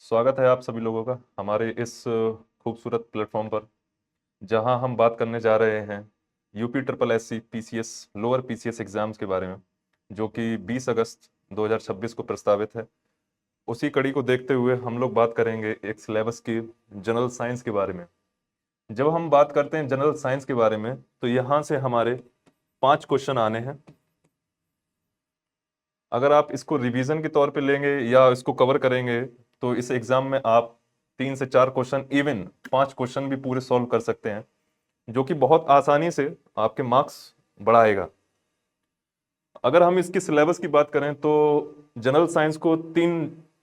स्वागत है आप सभी लोगों का हमारे इस खूबसूरत प्लेटफॉर्म पर, जहां हम बात करने जा रहे हैं UP triple S C PCS lower PCS exams के बारे में, जो कि 20 अगस्त 2026 को प्रस्तावित है। उसी कड़ी को देखते हुए हम लोग बात करेंगे एक सिलेबस की जनरल साइंस के बारे में। जब हम बात करते हैं जनरल साइंस के बारे में, तो यहाँ से हमारे 5 क्वेश्चन आने हैं। अगर आप इसको रिवीजन के तौर पे लेंगे या इसको कवर करेंगे, तो इस एग्जाम में आप 3 से 4 क्वेश्चन, इवन 5 क्वेश्चन भी पूरे सॉल्व कर सकते हैं, जो कि बहुत आसानी से आपके मार्क्स बढ़ाएगा। अगर हम इसकी सिलेबस की बात करें तो जनरल साइंस को 3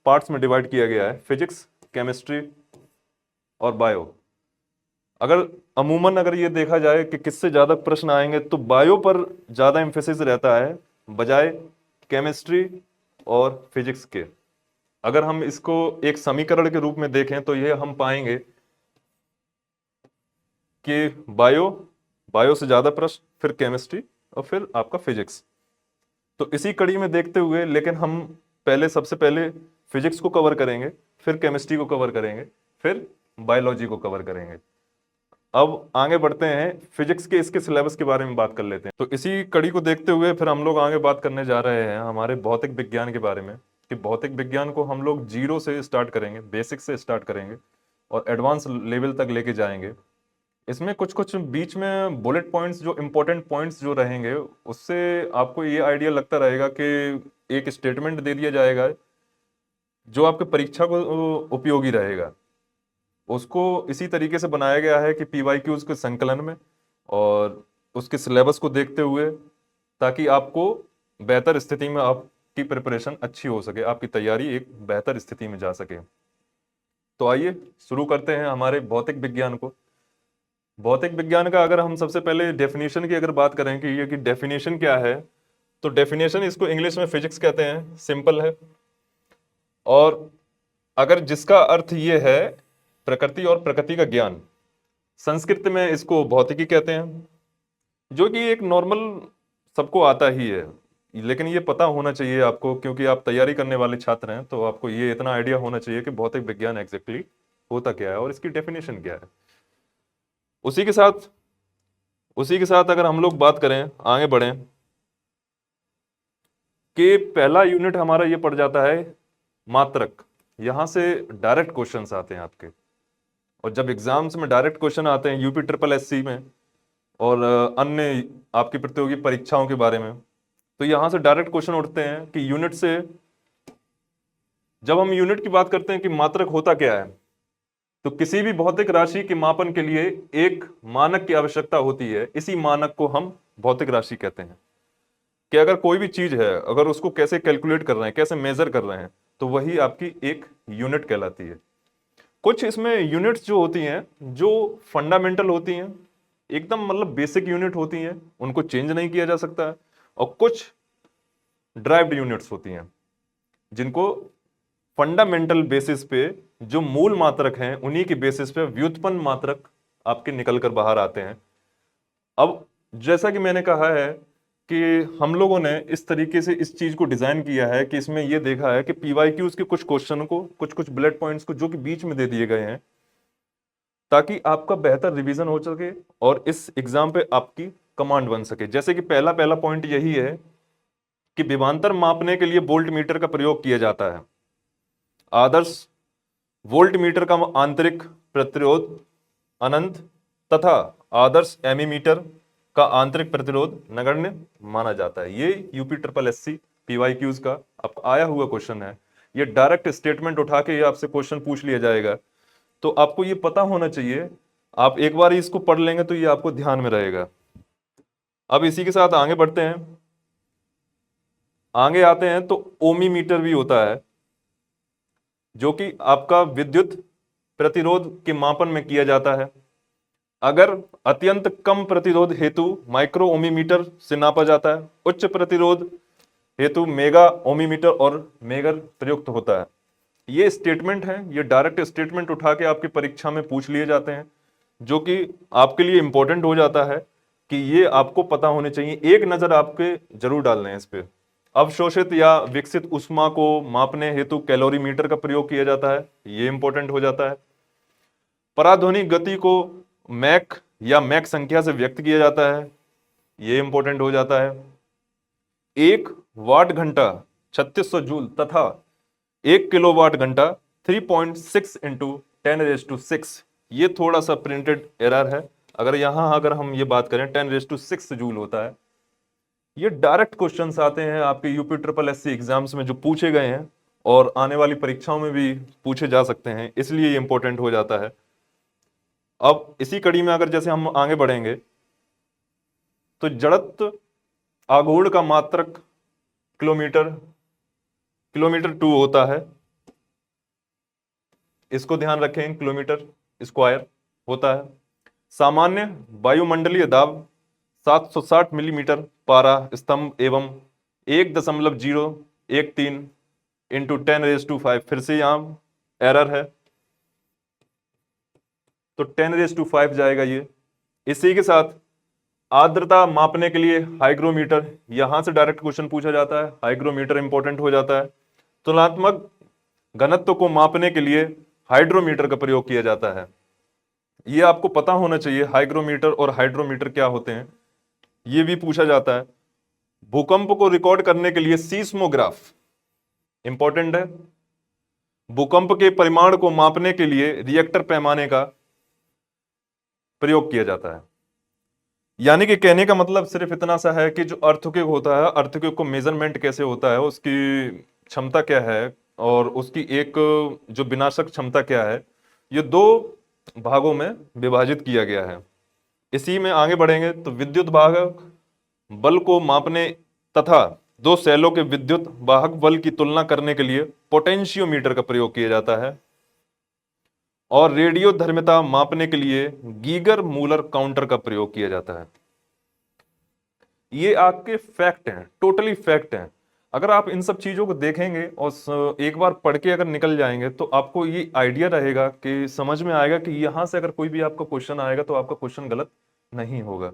पार्ट्स में डिवाइड किया गया है: फिजिक्स, केमिस्ट्री और बायो। अगर ये देखा जाए कि किससे ज्यादा प्रश्न आएंगे, तो बायो पर ज्यादा एम्फेसिस रहता है बजाय केमिस्ट्री और फिजिक्स के। अगर हम इसको एक समीकरण के रूप में देखें तो ये हम पाएंगे कि बायो बायो से ज्यादा प्रश्न, फिर केमिस्ट्री और फिर आपका फिजिक्स। तो इसी कड़ी में देखते हुए, लेकिन हम सबसे पहले फिजिक्स को कवर करेंगे, फिर केमिस्ट्री को कवर करेंगे, फिर बायोलॉजी को कवर करेंगे। अब आगे बढ़ते हैं, फिजिक्स के इसके सिलेबस के बारे में बात कर लेते हैं। तो इसी कड़ी को देखते हुए फिर हम लोग आगे बात करने जा रहे हैं हमारे भौतिक विज्ञान के बारे में, कि भौतिक विज्ञान को हम लोग जीरो से स्टार्ट करेंगे, बेसिक से स्टार्ट करेंगे और एडवांस लेवल तक लेके जाएंगे। इसमें कुछ कुछ बीच में बुलेट पॉइंट्स, जो इंपॉर्टेंट पॉइंट्स जो रहेंगे, उससे आपको ये आइडिया लगता रहेगा कि एक स्टेटमेंट दे दिया जाएगा जो आपके परीक्षा को उपयोगी रहेगा। उसको इसी तरीके से बनाया गया है कि पीवाईक्यूज के संकलन में और उसके सिलेबस को देखते हुए, ताकि आपको बेहतर स्थिति में आपकी प्रिपरेशन अच्छी हो सके, आपकी तैयारी एक बेहतर स्थिति में जा सके। तो आइए शुरू करते हैं हमारे भौतिक विज्ञान को। भौतिक विज्ञान का अगर हम सबसे पहले डेफिनेशन की अगर बात करें कि ये कि डेफिनेशन क्या है, तो डेफिनेशन इसको इंग्लिश में फिजिक्स कहते हैं, सिंपल है। और अगर जिसका अर्थ ये है प्रकृति और प्रकृति का ज्ञान, संस्कृत में इसको भौतिकी कहते हैं, जो कि एक नॉर्मल सबको आता ही है। लेकिन ये पता होना चाहिए आपको, क्योंकि आप तैयारी करने वाले छात्र हैं, तो आपको ये इतना आइडिया होना चाहिए कि भौतिक विज्ञान एग्जैक्टली होता क्या है और इसकी डेफिनेशन क्या है। उसी के साथ उसी के साथ अगर हम लोग बात करें, आगे बढ़ें, कि पहला यूनिट हमारा ये पड़ जाता है मात्रक। यहां से डायरेक्ट क्वेश्चंस आते हैं आपके, और जब एग्जाम्स में डायरेक्ट क्वेश्चन आते हैं यूपी ट्रिपल एससी में और अन्य आपकी प्रतियोगी परीक्षाओं के बारे में, तो यहां से डायरेक्ट क्वेश्चन उठते हैं कि यूनिट से। जब हम यूनिट की बात करते हैं कि मात्रक होता क्या है, तो किसी भी भौतिक राशि के मापन के लिए एक मानक की आवश्यकता होती है। इसी मानक को हम भौतिक राशि कहते हैं। कि अगर कोई भी चीज है, अगर उसको कैसे कैलकुलेट कर रहे हैं, कैसे मेजर कर रहे हैं, तो वही आपकी एक यूनिट कहलाती है। कुछ इसमें यूनिट्स जो होती हैं, जो फंडामेंटल होती हैं, एकदम मतलब बेसिक यूनिट होती हैं, उनको चेंज नहीं किया जा सकता है। और कुछ ड्राइव्ड यूनिट्स होती हैं, जिनको फंडामेंटल बेसिस पे, जो मूल मात्रक हैं, उन्हीं के बेसिस पे व्युत्पन्न मात्रक आपके निकल कर बाहर आते हैं। अब जैसा कि मैंने कहा है कि हम लोगों ने इस तरीके से इस चीज को डिजाइन किया है कि इसमें यह देखा है कि पीवाईक्यूज के कुछ क्वेश्चन को, कुछ कुछ बुलेट पॉइंट्स को, जो कि बीच में दे दिए गए हैं, ताकि आपका बेहतर रिवीजन हो सके और इस एग्जाम पे आपकी कमांड बन सके। जैसे कि पहला पहला पॉइंट यही है कि विभवांतर मापने के लिए वोल्ट मीटर का प्रयोग किया जाता है। आदर्श वोल्ट मीटर का आंतरिक प्रतिरोध अनंत तथा आदर्श एमीमीटर का आंतरिक प्रतिरोध नगण्य माना जाता है। ये यूपी ट्रिपल एससी पीवाईक्यूज का अब आया हुआ क्वेश्चन है। ये डायरेक्ट स्टेटमेंट उठा के ये आपसे क्वेश्चन पूछ लिया जाएगा, तो आपको ये पता होना चाहिए। आप एक बार इसको पढ़ लेंगे तो ये आपको ध्यान में रहेगा। अब इसी के साथ आगे बढ़ते हैं, आगे आते हैं तो ओमी मीटर भी होता है, जो कि आपका विद्युत प्रतिरोध के मापन में किया जाता है। अगर अत्यंत कम प्रतिरोध हेतु माइक्रो ओमीमीटर से नापा जाता है, उच्च प्रतिरोध हेतु मेगा ओमीमीटर और मेगर प्रयुक्त होता है। ये स्टेटमेंट है, ये डायरेक्ट स्टेटमेंट उठा के आपकी परीक्षा में पूछ लिए जाते हैं, जो कि आपके लिए इंपॉर्टेंट हो जाता है कि ये आपको पता होने चाहिए। एक नजर आपके जरूर डालना है इस पे। अवशोषित या विकसित ऊष्मा को मापने हेतु कैलोरीमीटर का प्रयोग किया जाता है, ये इंपॉर्टेंट हो जाता है। पराध्वनिक गति को मैक या मैक संख्या से व्यक्त किया जाता है, ये इंपॉर्टेंट हो जाता है। 1 वाट घंटा 3600 जूल तथा 1 किलोवाट घंटा 3.6 इंटू 10⁶, ये थोड़ा सा प्रिंटेड एरर है। अगर हम ये बात करें 10⁶ जूल होता है। ये डायरेक्ट क्वेश्चंस आते हैं आपके यूपी ट्रिपल एससी एग्जाम्स में जो पूछे गए हैं और आने वाली परीक्षाओं में भी पूछे जा सकते हैं, इसलिए ये इंपॉर्टेंट हो जाता है। अब इसी कड़ी में अगर जैसे हम आगे बढ़ेंगे तो जड़त्व आघूर्ण का मात्रक किलोमीटर 2 होता है, इसको ध्यान रखें, किलोमीटर स्क्वायर होता है। सामान्य वायुमंडलीय दाब 760 मिलीमीटर पारा स्तंभ एवं 1.013 इंटू 10⁵, फिर से यहां एरर है तो 10⁵ जाएगा ये। इसी के साथ आर्द्रता मापने के लिए हाइग्रोमीटर, यहां से डायरेक्ट क्वेश्चन पूछा जाता है, हाइग्रोमीटर इंपॉर्टेंट हो जाता है। तुलनात्मक घनत्व को मापने के लिए हाइड्रोमीटर का प्रयोग किया जाता है, ये आपको पता होना चाहिए हाइग्रोमीटर और हाइड्रोमीटर क्या होते हैं, ये भी पूछा जाता है। भूकंप को रिकॉर्ड करने के लिए सीस्मोग्राफ इंपॉर्टेंट है। भूकंप के परिमाण को मापने के लिए रिएक्टर पैमाने का प्रयोग किया जाता है। यानी कि कहने का मतलब सिर्फ इतना सा है कि जो अर्थक्वेक होता है, अर्थक्वेक को मेजरमेंट कैसे होता है, उसकी क्षमता क्या है और उसकी एक जो विनाशक क्षमता क्या है, ये 2 भागों में विभाजित किया गया है। इसी में आगे बढ़ेंगे तो विद्युत वाहक बल को मापने तथा 2 सेलों के विद्युत वाहक बल की तुलना करने के लिए पोटेंशियोमीटर का प्रयोग किया जाता है। और रेडियो धर्मिता मापने के लिए गीगर मूलर काउंटर का प्रयोग किया जाता है। ये आपके फैक्ट हैं, टोटली फैक्ट हैं। अगर आप इन सब चीजों को देखेंगे और एक बार पढ़ के अगर निकल जाएंगे तो आपको ये आइडिया रहेगा कि समझ में आएगा कि यहां से अगर कोई भी आपका क्वेश्चन आएगा तो आपका क्वेश्चन गलत नहीं होगा।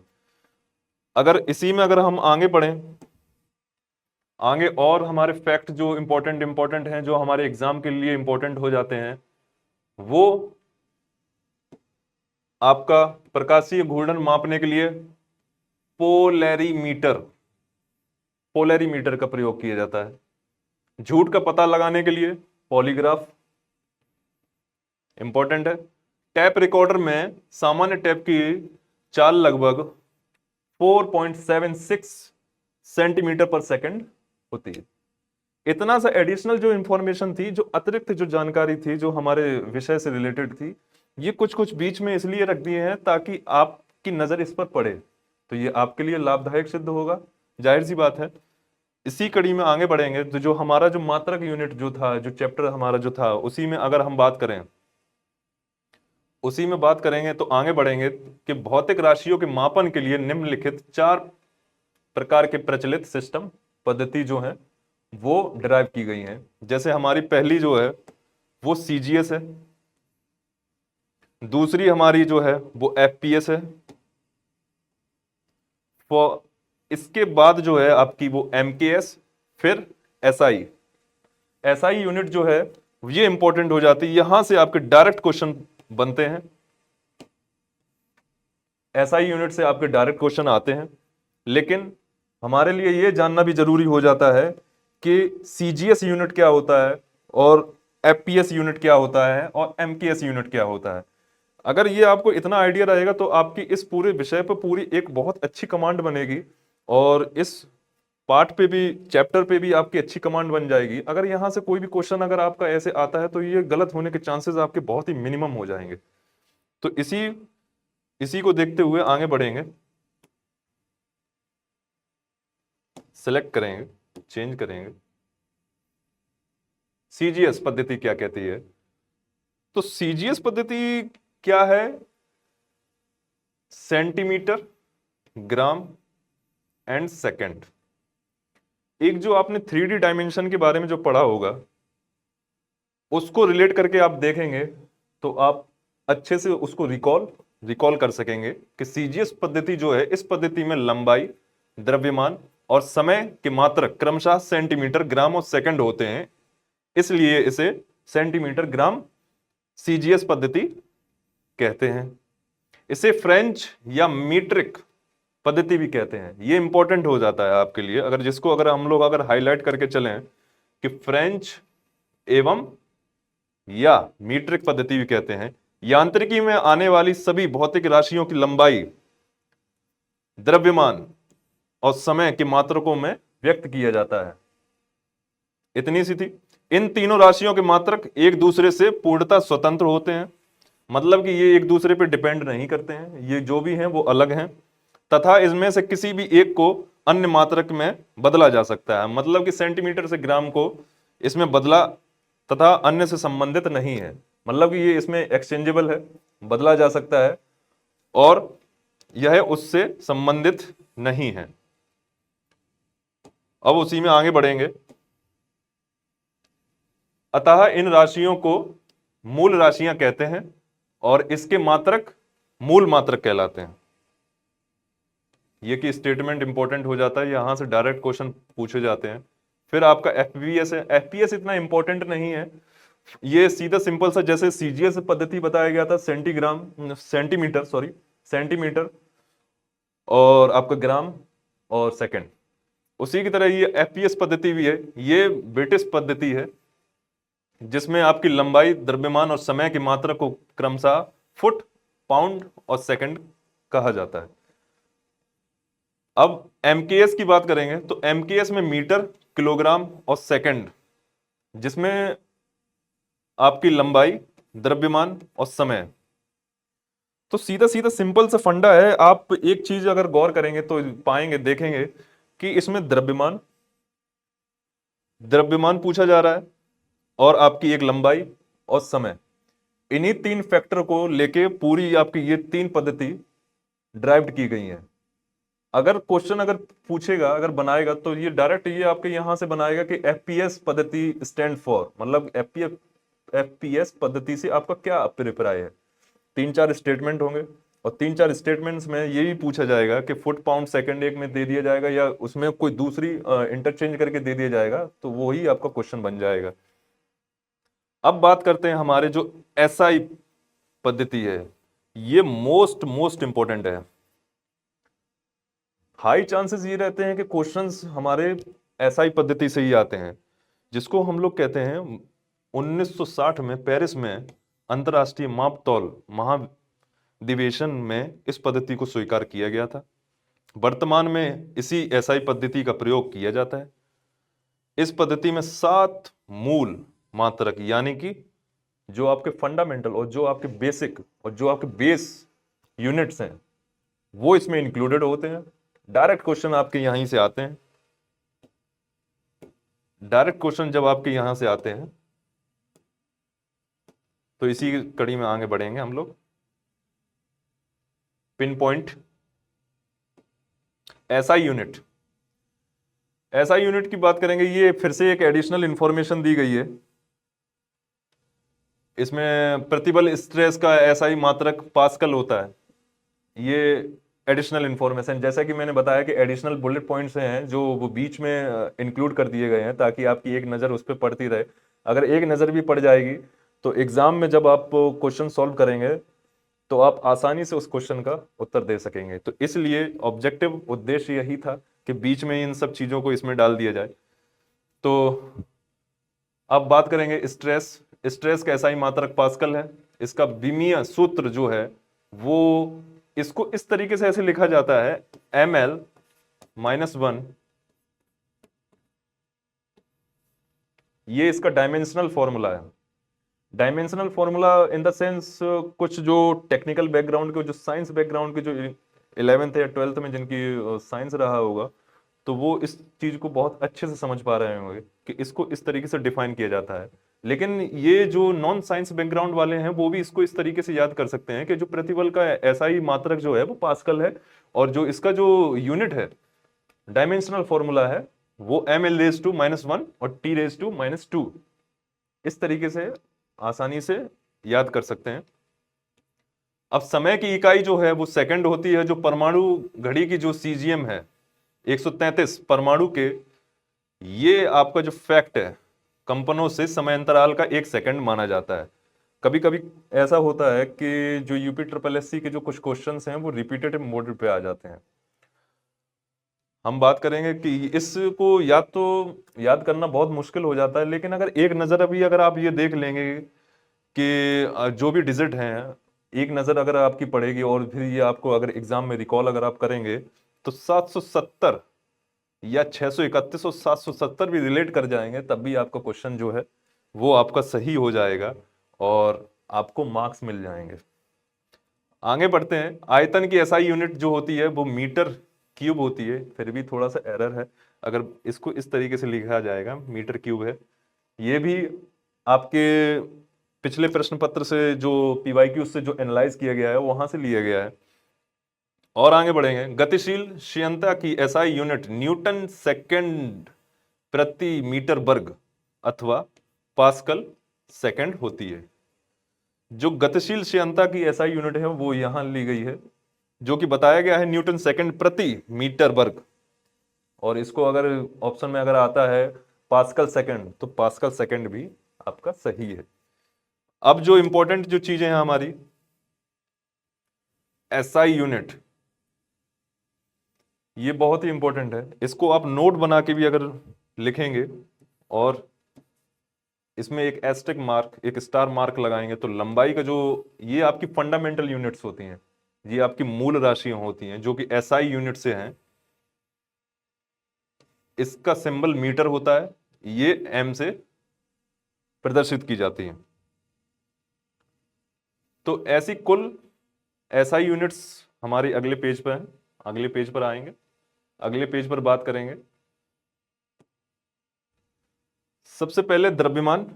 अगर हम आगे बढ़ें, आगे और हमारे फैक्ट जो इंपॉर्टेंट हैं, जो हमारे एग्जाम के लिए इंपॉर्टेंट हो जाते हैं, वो आपका प्रकाशीय घूर्णन मापने के लिए पोलैरीमीटर का प्रयोग किया जाता है। झूठ का पता लगाने के लिए पॉलीग्राफ इंपॉर्टेंट है। टैप रिकॉर्डर में सामान्य टैप की चाल लगभग 4.76 सेंटीमीटर पर सेकंड होती है। इतना सा एडिशनल जो इंफॉर्मेशन थी, जो अतिरिक्त जो जानकारी थी, जो हमारे विषय से रिलेटेड थी, ये कुछ बीच में इसलिए रख दिए हैं ताकि आपकी नजर इस पर पड़े, तो ये आपके लिए लाभदायक सिद्ध होगा, जाहिर सी बात है। इसी कड़ी में आगे बढ़ेंगे तो जो हमारा जो मात्रक यूनिट जो था, जो चैप्टर हमारा जो था, उसी में अगर हम बात करेंगे तो आगे बढ़ेंगे कि भौतिक राशियों के मापन के लिए निम्नलिखित 4 प्रकार के प्रचलित सिस्टम पद्धति जो है वो डिराइव की गई हैं। जैसे हमारी पहली जो है वो सीजीएस है, दूसरी हमारी जो है वो एफपीएस है, इसके बाद जो है आपकी वो एमकेएस, फिर एसआई यूनिट जो है ये इंपॉर्टेंट हो जाती है। यहां से आपके डायरेक्ट क्वेश्चन बनते हैं, एसआई यूनिट से आपके डायरेक्ट क्वेश्चन आते हैं। लेकिन हमारे लिए ये जानना भी जरूरी हो जाता है कि सीजीएस यूनिट क्या होता है और एफपीएस यूनिट क्या होता है और एमकेएस यूनिट क्या होता है। अगर ये आपको इतना आइडिया रहेगा तो आपकी इस पूरे विषय पर पूरी एक बहुत अच्छी कमांड बनेगी और इस पार्ट पे भी, चैप्टर पे भी आपकी अच्छी कमांड बन जाएगी। अगर यहां से कोई भी क्वेश्चन अगर आपका ऐसे आता है तो ये गलत होने के चांसेस आपके बहुत ही मिनिमम हो जाएंगे। तो इसी को देखते हुए आगे बढ़ेंगे, सिलेक्ट करेंगे, चेंज करेंगे। सीजीएस पद्धति क्या कहती है? तो सीजीएस पद्धति क्या है? Centimetre, gram and second. एक जो आपने 3D डायमेंशन के बारे में जो पढ़ा होगा उसको रिलेट करके आप देखेंगे तो आप अच्छे से उसको रिकॉल कर सकेंगे कि सीजीएस पद्धति जो है, इस पद्धति में लंबाई, द्रव्यमान और समय के मात्रक क्रमशः सेंटीमीटर, ग्राम और सेकंड होते हैं, इसलिए इसे सेंटीमीटर ग्राम सीजीएस पद्धति कहते हैं। इसे फ्रेंच या मीट्रिक पद्धति भी कहते हैं। ये इंपॉर्टेंट हो जाता है आपके लिए, अगर हम लोग हाईलाइट करके चलें कि फ्रेंच एवं या मीट्रिक पद्धति भी कहते हैं। यांत्रिकी में आने वाली सभी भौतिक राशियों की लंबाई, द्रव्यमान और समय के मात्रकों में व्यक्त किया जाता है। इतनी सी थी। इन तीनों राशियों के मात्रक एक दूसरे से पूर्णतः स्वतंत्र होते हैं, मतलब कि ये एक दूसरे पर डिपेंड नहीं करते हैं, ये जो भी हैं वो अलग हैं, तथा इसमें से किसी भी एक को अन्य मात्रक में बदला जा सकता है। मतलब कि सेंटीमीटर से ग्राम को इसमें बदला तथा अन्य से संबंधित नहीं है, मतलब कि ये इसमें एक्सचेंजेबल है, बदला जा सकता है और यह उससे संबंधित नहीं है। अब उसी में आगे बढ़ेंगे। अतः इन राशियों को मूल राशियां कहते हैं और इसके मात्रक मूल मात्रक कहलाते हैं। ये कि स्टेटमेंट इंपॉर्टेंट हो जाता है, यहां से डायरेक्ट क्वेश्चन पूछे जाते हैं। फिर आपका एफपीएस है। एफपीएस इतना इंपॉर्टेंट नहीं है, ये सीधा सिंपल सा जैसे सीजीएस पद्धति बताया गया था, सेंटीमीटर और आपका ग्राम और सेकंड, उसी की तरह ये एफपीएस पद्धति भी है। ये ब्रिटिश पद्धति है जिसमें आपकी लंबाई, द्रव्यमान और समय की मात्रा को क्रमशः फुट, पाउंड और सेकंड कहा जाता है। अब एमकेएस की बात करेंगे तो एमकेएस में मीटर, किलोग्राम और सेकंड, जिसमें आपकी लंबाई, द्रव्यमान और समय। तो सीधा सीधा सिंपल सा फंडा है। आप एक चीज अगर गौर करेंगे तो पाएंगे, देखेंगे कि इसमें द्रव्यमान पूछा जा रहा है और आपकी एक लंबाई और समय, इन्हीं तीन फैक्टर को लेके पूरी आपकी ये तीन पद्धति ड्राइव की गई है। अगर क्वेश्चन पूछेगा, अगर बनाएगा तो ये डायरेक्ट ये आपके यहां से बनाएगा कि एफपीएस पद्धति स्टैंड फॉर, मतलब एफपीएस पद्धति से आपका क्या अभिप्राय है। 3-4 स्टेटमेंट होंगे और 3-4 स्टेटमेंट्स में ये भी पूछा जाएगा कि फुट, पाउंड, सेकंड एक में दे दिया जाएगा या उसमें कोई दूसरी इंटरचेंज करके दे दिया जाएगा, तो वही आपका क्वेश्चन बन जाएगा। अब बात करते हैं हमारे जो एसआई पद्धति है, ये मोस्ट इंपॉर्टेंट है। हाई चांसेस ये रहते हैं कि क्वेश्चंस हमारे एसआई पद्धति से ही आते हैं, जिसको हम लोग कहते हैं 1960 में पेरिस में अंतर्राष्ट्रीय मापतौल महाधिवेशन में इस पद्धति को स्वीकार किया गया था। वर्तमान में इसी एसआई पद्धति का प्रयोग किया जाता है। इस पद्धति में 7 मूल मात्रक, यानी कि जो आपके फंडामेंटल और जो आपके बेसिक और जो आपके बेस यूनिट्स हैं वो इसमें इंक्लूडेड होते हैं। डायरेक्ट क्वेश्चन आपके यहीं से आते हैं। डायरेक्ट क्वेश्चन जब आपके यहां से आते हैं तो इसी कड़ी में आगे बढ़ेंगे हम लोग। Pin point SI unit, SI unit की बात करेंगे। ये फिर से एक एडिशनल इंफॉर्मेशन दी गई है। इसमें प्रतिबल स्ट्रेस का एसआई मात्रक पास्कल होता है। ये एडिशनल इंफॉर्मेशन, जैसा कि मैंने बताया कि एडिशनल बुलेट पॉइंट्स हैं जो वो बीच में इंक्लूड कर दिए गए हैं ताकि आपकी एक नज़र उस पर पड़ती रहे। अगर एक नज़र भी पड़ जाएगी तो एग्जाम में जब आप क्वेश्चन सॉल्व करेंगे तो आप आसानी से उस क्वेश्चन का उत्तर दे सकेंगे। तो इसलिए ऑब्जेक्टिव उद्देश्य यही था कि बीच में इन सब चीज़ों को इसमें डाल दिया जाए। तो अब बात करेंगे स्ट्रेस। स्ट्रेस का एसआई मात्रक पास्कल है। इसका विमीय सूत्र जो है वो इसको इस तरीके से ऐसे लिखा जाता है, ml-1। ये इसका डायमेंशनल फॉर्मूला है। Dimensional formula in the sense, कुछ जो टेक्निकल बैकग्राउंड के, जो साइंस बैकग्राउंड के, जो 11th या 12th में जिनकी साइंस रहा होगा तो वो इस चीज को बहुत अच्छे से समझ पा रहे होंगे कि इसको इस तरीके से डिफाइन किया जाता है। लेकिन ये जो नॉन साइंस बैकग्राउंड वाले हैं वो भी इसको इस तरीके से याद कर सकते हैं कि जो प्रतिबल का एसआई मात्रक जो है वो पास्कल है और जो इसका जो यूनिट है, डायमेंशनल फॉर्मूला है, वो ml-1 और T-2। इस तरीके से आसानी से याद कर सकते हैं। अब समय की इकाई जो है वो सेकंड होती है। जो परमाणु घड़ी की जो सीजीएम है 133 परमाणु के, ये आपका जो फैक्ट है, कंपनों से समय अंतराल का 1 सेकंड माना जाता है। कभी कभी ऐसा होता है कि जो यूपी ट्रिपल एससी के जो कुछ क्वेश्चंस हैं वो रिपीटेटिव मोड पे आ जाते हैं। हम बात करेंगे कि इसको याद करना बहुत मुश्किल हो जाता है, लेकिन अगर एक नज़र अभी अगर आप ये देख लेंगे कि जो भी डिजिट हैं, एक नज़र अगर आपकी पड़ेगी और फिर ये आपको अगर एग्जाम में रिकॉल अगर आप करेंगे तो 770 या 631 और 770 भी रिलेट कर जाएंगे, तब भी आपका क्वेश्चन जो है वो आपका सही हो जाएगा और आपको मार्क्स मिल जाएंगे। आगे बढ़ते हैं। आयतन की एसआई यूनिट जो होती है वो मीटर क्यूब होती है, फिर भी थोड़ा सा एरर है, अगर इसको इस तरीके से लिखा जाएगा मीटर क्यूब है। ये भी आपके पिछले प्रश्न पत्र से जो पीवाईक्यू से जो एनालाइज किया गया है वहां से लिया गया है। और आगे बढ़ेंगे। गतिशील क्षमता की एसआई यूनिट न्यूटन सेकंड प्रति मीटर वर्ग अथवा पास्कल सेकंड होती है। जो गतिशील क्षमता की एसआई यूनिट है वो यहां ली गई है, जो कि बताया गया है न्यूटन सेकंड प्रति मीटर वर्ग, और इसको अगर ऑप्शन में अगर आता है पास्कल सेकंड तो पास्कल सेकंड भी आपका सही है। अब जो इंपॉर्टेंट जो चीजें हैं हमारी, एसआई यूनिट, ये बहुत ही इंपॉर्टेंट है। इसको आप नोट बना के भी अगर लिखेंगे और इसमें एक एस्टेरिक मार्क, एक स्टार मार्क लगाएंगे तो लंबाई का जो, ये आपकी फंडामेंटल यूनिट्स होती हैं, ये आपकी मूल राशियां होती हैं जो कि एसआई यूनिट से हैं। इसका सिंबल मीटर होता है, ये एम से प्रदर्शित की जाती हैं। तो ऐसी कुल एसआई यूनिट्स हमारी अगले पेज पर है, अगले पेज पर आएंगे, अगले पेज पर बात करेंगे। सबसे पहले द्रव्यमान,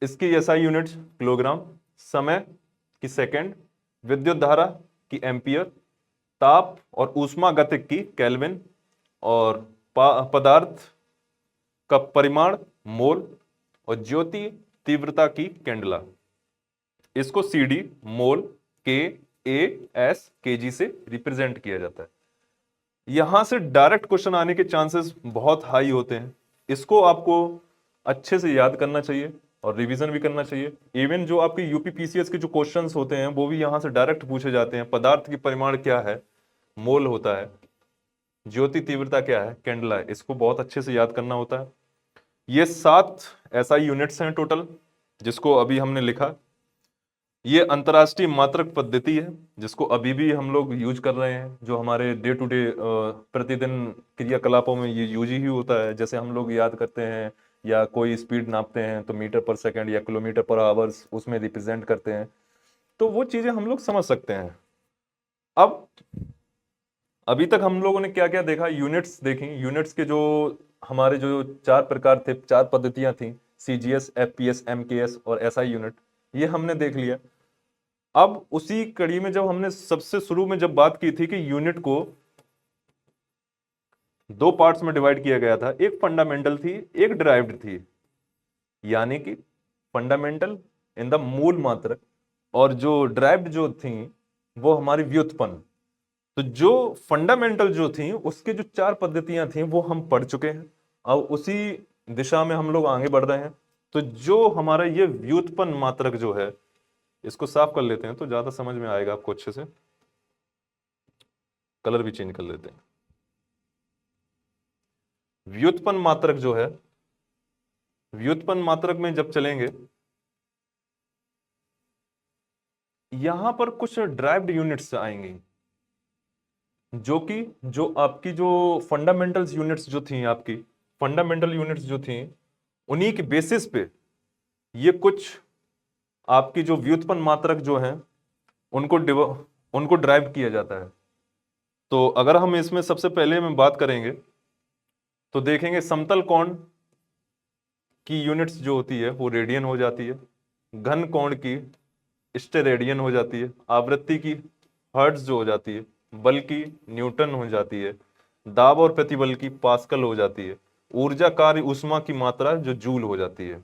इसकी एसआई यूनिट किलोग्राम, समय की सेकंड, विद्युत धारा की एम्पियर, ताप और ऊष्मा गतिक की केल्विन, और पदार्थ का परिमाण मोल, और ज्योति तीव्रता की कैंडला। इसको सीडी, मोल, के, ए, एस, केजी से रिप्रेजेंट किया जाता है। यहां से डायरेक्ट क्वेश्चन आने के चांसेस बहुत हाई होते हैं। इसको आपको अच्छे से याद करना चाहिए और रिवीजन भी करना चाहिए। इवन जो आपके यूपी पीसीएस के जो क्वेश्चंस होते हैं वो भी यहां से डायरेक्ट पूछे जाते हैं। पदार्थ की परिमाण क्या है, मोल होता है, ज्योति तीव्रता क्या है, कैंडला है। इसको बहुत अच्छे से याद करना होता है। ये 7 एसआई यूनिट्स हैं टोटल, जिसको अभी हमने लिखा। ये अंतर्राष्ट्रीय मात्रक पद्धति है जिसको अभी भी हम लोग यूज कर रहे हैं, जो हमारे डे टू डे प्रतिदिन क्रियाकलापों में ये यूज ही होता है। जैसे हम लोग याद करते हैं या कोई स्पीड नापते हैं तो मीटर पर सेकंड या किलोमीटर पर आवर्स उसमें रिप्रेजेंट करते हैं, तो वो चीजें हम लोग समझ सकते हैं। अब अभी तक हम लोगों ने क्या क्या देखा, यूनिट्स देखी। यूनिट्स के जो हमारे जो 4 प्रकार थे, 4 पद्धतियां थी, सीजीएस, एफपीएस, एमकेएस और एसआई यूनिट, ये हमने देख लिया। अब उसी कड़ी में जब हमने सबसे शुरू में जब बात की थी कि यूनिट को 2 पार्ट्स में डिवाइड किया गया था, एक फंडामेंटल थी, एक डिराइव्ड थी। यानी कि फंडामेंटल इन द मूल मात्रक, और जो डिराइव्ड जो थी वो हमारी व्युत्पन्न। तो जो फंडामेंटल जो थी उसके जो 4 पद्धतियां थी वो हम पढ़ चुके हैं। अब उसी दिशा में हम लोग आगे बढ़ रहे हैं। तो जो हमारा ये व्युत्पन्न मात्रक जो है, इसको साफ कर लेते हैं तो ज्यादा समझ में आएगा आपको अच्छे से। कलर भी चेंज कर लेते हैं। व्युत्पन्न मात्रक जो है, व्युत्पन्न मात्रक में जब चलेंगे, यहां पर कुछ ड्राइव्ड यूनिट्स आएंगी, जो आपकी जो फंडामेंटल्स यूनिट्स जो थी, आपकी फंडामेंटल यूनिट्स जो थी, उन्हीं के बेसिस पे ये कुछ आपकी जो व्युत्पन्न मात्रक जो है उनको ड्राइव किया जाता है। तो अगर हम इसमें सबसे पहले में बात करेंगे तो देखेंगे समतल कोण की यूनिट्स जो होती है वो रेडियन हो जाती है, घन कोण की स्टेरेडियन हो जाती है, आवृत्ति की हर्ट्ज जो हो जाती है, बल की न्यूटन हो जाती है, दाब और प्रतिबल की पास्कल हो जाती है, ऊर्जा कार्य ऊष्मा की मात्रा जो जूल हो जाती है,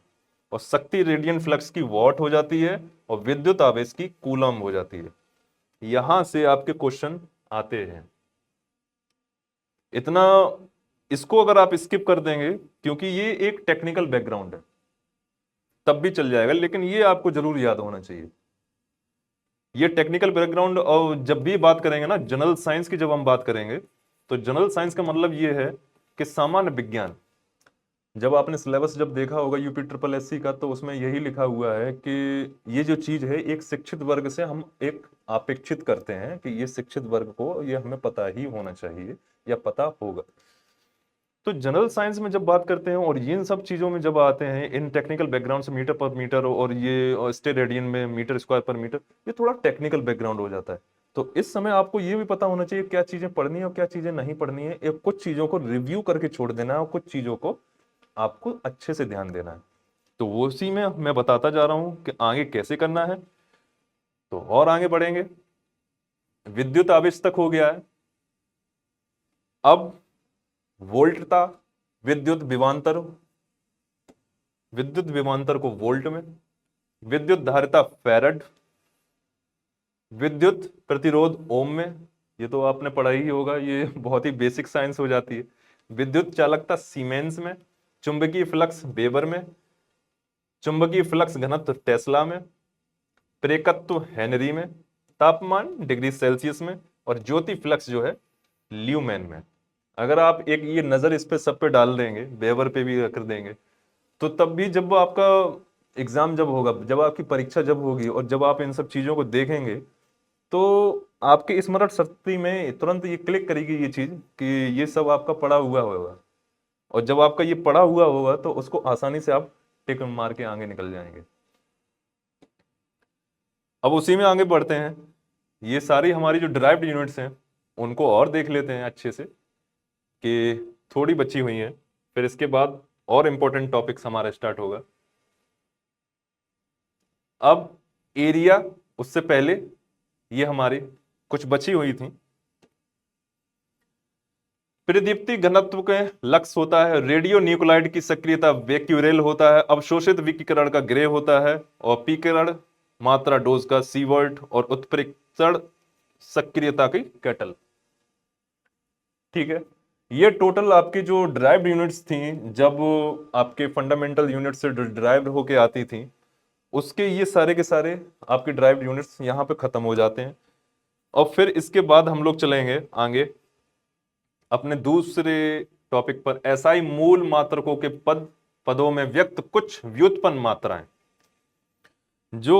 और शक्ति रेडियन फ्लक्स की वॉट हो जाती है, और विद्युत आवेश की कूलम हो जाती है। यहां से आपके क्वेश्चन आते हैं। इतना इसको अगर आप स्किप कर देंगे, क्योंकि ये एक टेक्निकल बैकग्राउंड है, तब भी चल जाएगा, लेकिन ये आपको जरूर याद होना चाहिए। ये टेक्निकल बैकग्राउंड, और जब भी बात करेंगे ना जनरल साइंस की, जब हम बात करेंगे तो जनरल साइंस का मतलब ये है कि सामान्य विज्ञान। जब आपने सिलेबस जब देखा होगा यूपी ट्रिपल एससी का, तो उसमें यही लिखा हुआ है कि ये जो चीज है एक शिक्षित वर्ग से हम एक अपेक्षित करते हैं कि ये शिक्षित वर्ग को ये हमें पता ही होना चाहिए या पता होगा। तो जनरल साइंस में जब बात करते हैं और इन सब चीजों में जब आते हैं, इन टेक्निकल बैकग्राउंड से मीटर पर मीटर और ये स्टेरेडियन में मीटर स्क्वायर पर मीटर, ये थोड़ा टेक्निकल बैकग्राउंड हो जाता है। तो इस समय आपको ये भी पता होना चाहिए क्या चीजें पढ़नी है और क्या चीजें नहीं पढ़नी है। एक कुछ चीजों को रिव्यू करके छोड़ देना है और कुछ चीजों को आपको अच्छे से ध्यान देना है। तो वो उसी में मैं बताता जा रहा हूं कि आगे कैसे करना है। तो और आगे बढ़ेंगे, विद्युत आवेश तक हो गया है। अब वोल्टता, विद्युत विभवांतर, विद्युत विभवांतर को वोल्ट में, विद्युत धारिता फैरड, विद्युत प्रतिरोध ओम में, ये तो आपने पढ़ा ही होगा, ये बहुत ही बेसिक साइंस हो जाती है। विद्युत चालकता सीमेंस में, चुंबकीय फ्लक्स वेबर में, चुंबकीय फ्लक्स घनत्व टेस्ला में, प्रेरकत्व हेनरी में, तापमान डिग्री सेल्सियस में, और ज्योति फ्लक्स जो है ल्यूमेन में। अगर आप एक ये नजर इस पे सब पे डाल देंगे, वेबर पे भी कर देंगे, तो तब भी जब आपका एग्जाम जब होगा, जब आपकी परीक्षा जब होगी और जब आप इन सब चीजों को देखेंगे, तो आपके स्मरण शक्ति में तुरंत ये क्लिक करेगी ये चीज कि ये सब आपका पढ़ा हुआ होगा। और जब आपका ये पढ़ा हुआ होगा तो उसको आसानी से आप टिक मार के आगे निकल जाएंगे। अब उसी में आगे बढ़ते हैं, ये सारी हमारी जो डिराइव्ड यूनिट्स हैं उनको और देख लेते हैं अच्छे से, कि थोड़ी बची हुई हैं, फिर इसके बाद और इंपॉर्टेंट टॉपिक्स हमारा स्टार्ट होगा। अब एरिया, उससे पहले ये हमारी कुछ बची हुई थी। प्रदीप्ति घनत्व के लक्स होता है, रेडियो न्यूक्लाइड की सक्रियता वेक्यूरेल होता है, अवशोषित विकिरण का ग्रे होता है, और पीकिरण मात्रा डोज का सीवर्ट, और उत्प्रेक्षण सक्रियता की कैटल। ठीक है, ये टोटल आपकी जो ड्राइव्ड यूनिट्स थी, जब आपके फंडामेंटल यूनिट से ड्राइव्ड होके आती थी, उसके ये सारे के सारे आपके ड्राइव्ड यूनिट्स यहाँ पे खत्म हो जाते हैं। और फिर इसके बाद हम लोग चलेंगे आगे अपने दूसरे टॉपिक पर, एसआई मूल मात्रकों के पदों में व्यक्त कुछ व्युत्पन्न मात्राएं। जो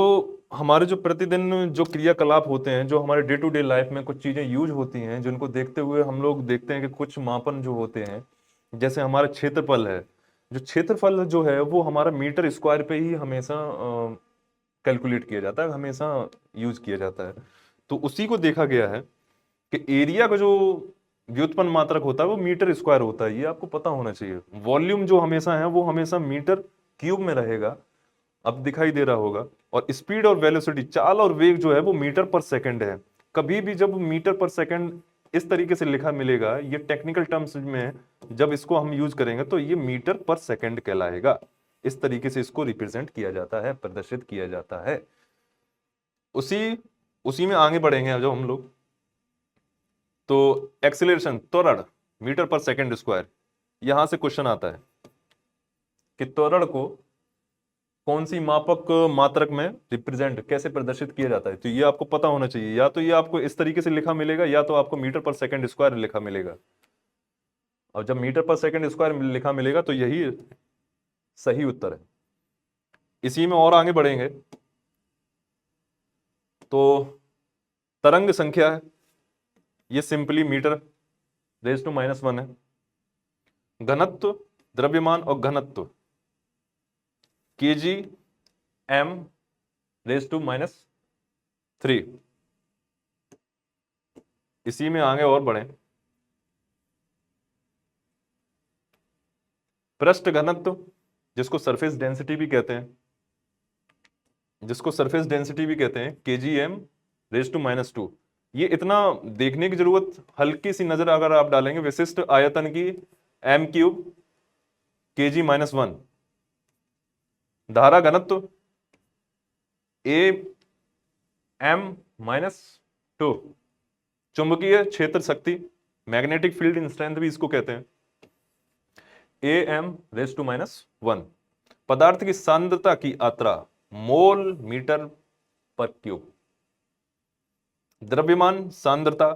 हमारे जो प्रतिदिन जो क्रियाकलाप होते हैं, जो हमारे डे टू डे लाइफ में कुछ चीजें यूज होती हैं, जिनको देखते हुए हम लोग देखते हैं कि कुछ मापन जो होते हैं, जैसे हमारा क्षेत्रफल है, जो क्षेत्रफल जो है वो हमारा मीटर स्क्वायर पे ही हमेशा कैलकुलेट किया जाता है, हमेशा यूज किया जाता है। तो उसी को देखा गया है कि एरिया का जो व्युत्पन्न मात्रक होता है वो मीटर स्क्वायर होता है, ये आपको पता होना चाहिए। वॉल्यूम जो हमेशा है वो हमेशा मीटर क्यूब में रहेगा, अब दिखाई दे रहा होगा। और स्पीड और वेलोसिटी, चाल और वेग जो है वो मीटर पर सेकंड है। कभी भी जब मीटर पर सेकंड इस तरीके से लिखा मिलेगा, ये टेक्निकल टर्म्स में है, जब इसको हम यूज करेंगे तो ये मीटर पर सेकंड कहलाएगा। इस तरीके से इसको रिप्रेजेंट किया जाता है, प्रदर्शित किया जाता है। उसी उसी में आगे बढ़ेंगे जब हम लोग, तो एक्सीलरेशन, त्वरण, मीटर पर सेकंड स्क्वायर, यहां से क्वेश्चन आता है कि त्वरण को कौन सी मापक मात्रक में रिप्रेजेंट, कैसे प्रदर्शित किया जाता है। तो ये आपको पता होना चाहिए, या तो ये आपको इस तरीके से लिखा मिलेगा, या तो आपको मीटर पर सेकंड स्क्वायर लिखा मिलेगा। और जब मीटर पर सेकंड स्क्वायर लिखा मिलेगा तो यही सही उत्तर है। इसी में और आगे बढ़ेंगे तो तरंग संख्या है, ये सिंपली मीटर रेज टू -1 है। घनत्व, द्रव्यमान और घनत्व केजी एम रेज टू -3। इसी में आगे और बढ़े, पृष्ठ घनत्व, जिसको सरफेस डेंसिटी भी कहते हैं, केजी एम रेज टू -2। ये इतना देखने की जरूरत, हल्की सी नजर अगर आप डालेंगे, विशिष्ट आयतन की m³ केजी -1। धारा घनत्व ए m -2। चुंबकीय क्षेत्र शक्ति मैग्नेटिक फील्ड स्ट्रेंथ भी इसको कहते हैं, AM⁻⁻1। पदार्थ की सांद्रता की मात्रा मोल मीटर पर क्यूब। द्रव्यमान सांद्रता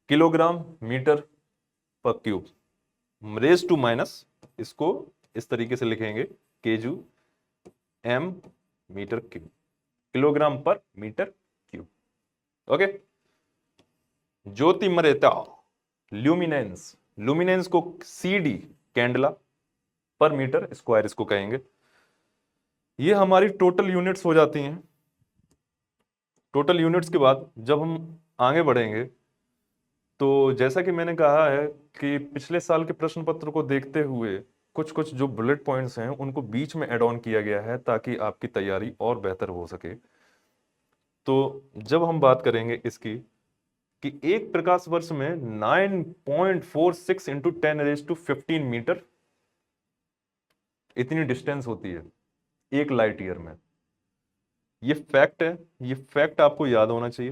kilogram metre per cube. Raise to minus, इसको इस तरीके से लिखेंगे, केजू M metre cube, kilogram per metre cube. Okay. ज्योतिमर्यता ल्यूमिनेंस, लुमिनेंस को CD candela per metre square इसको कहेंगे। ये हमारी टोटल यूनिट्स हो जाती हैं। टोटल यूनिट्स के बाद जब हम आगे बढ़ेंगे तो जैसा कि मैंने कहा है कि पिछले साल के प्रश्न पत्र को देखते हुए कुछ कुछ जो बुलेट पॉइंट्स हैं उनको बीच में ऐड ऑन किया गया है ताकि आपकी तैयारी और बेहतर हो सके। तो जब हम बात करेंगे इसकी कि एक प्रकाश वर्ष में 9.46 इंटू 10⁻15 मीटर इतनी डिस्टेंस होती है एक लाइट ईयर में। ये फैक्ट है, ये फैक्ट आपको याद होना चाहिए,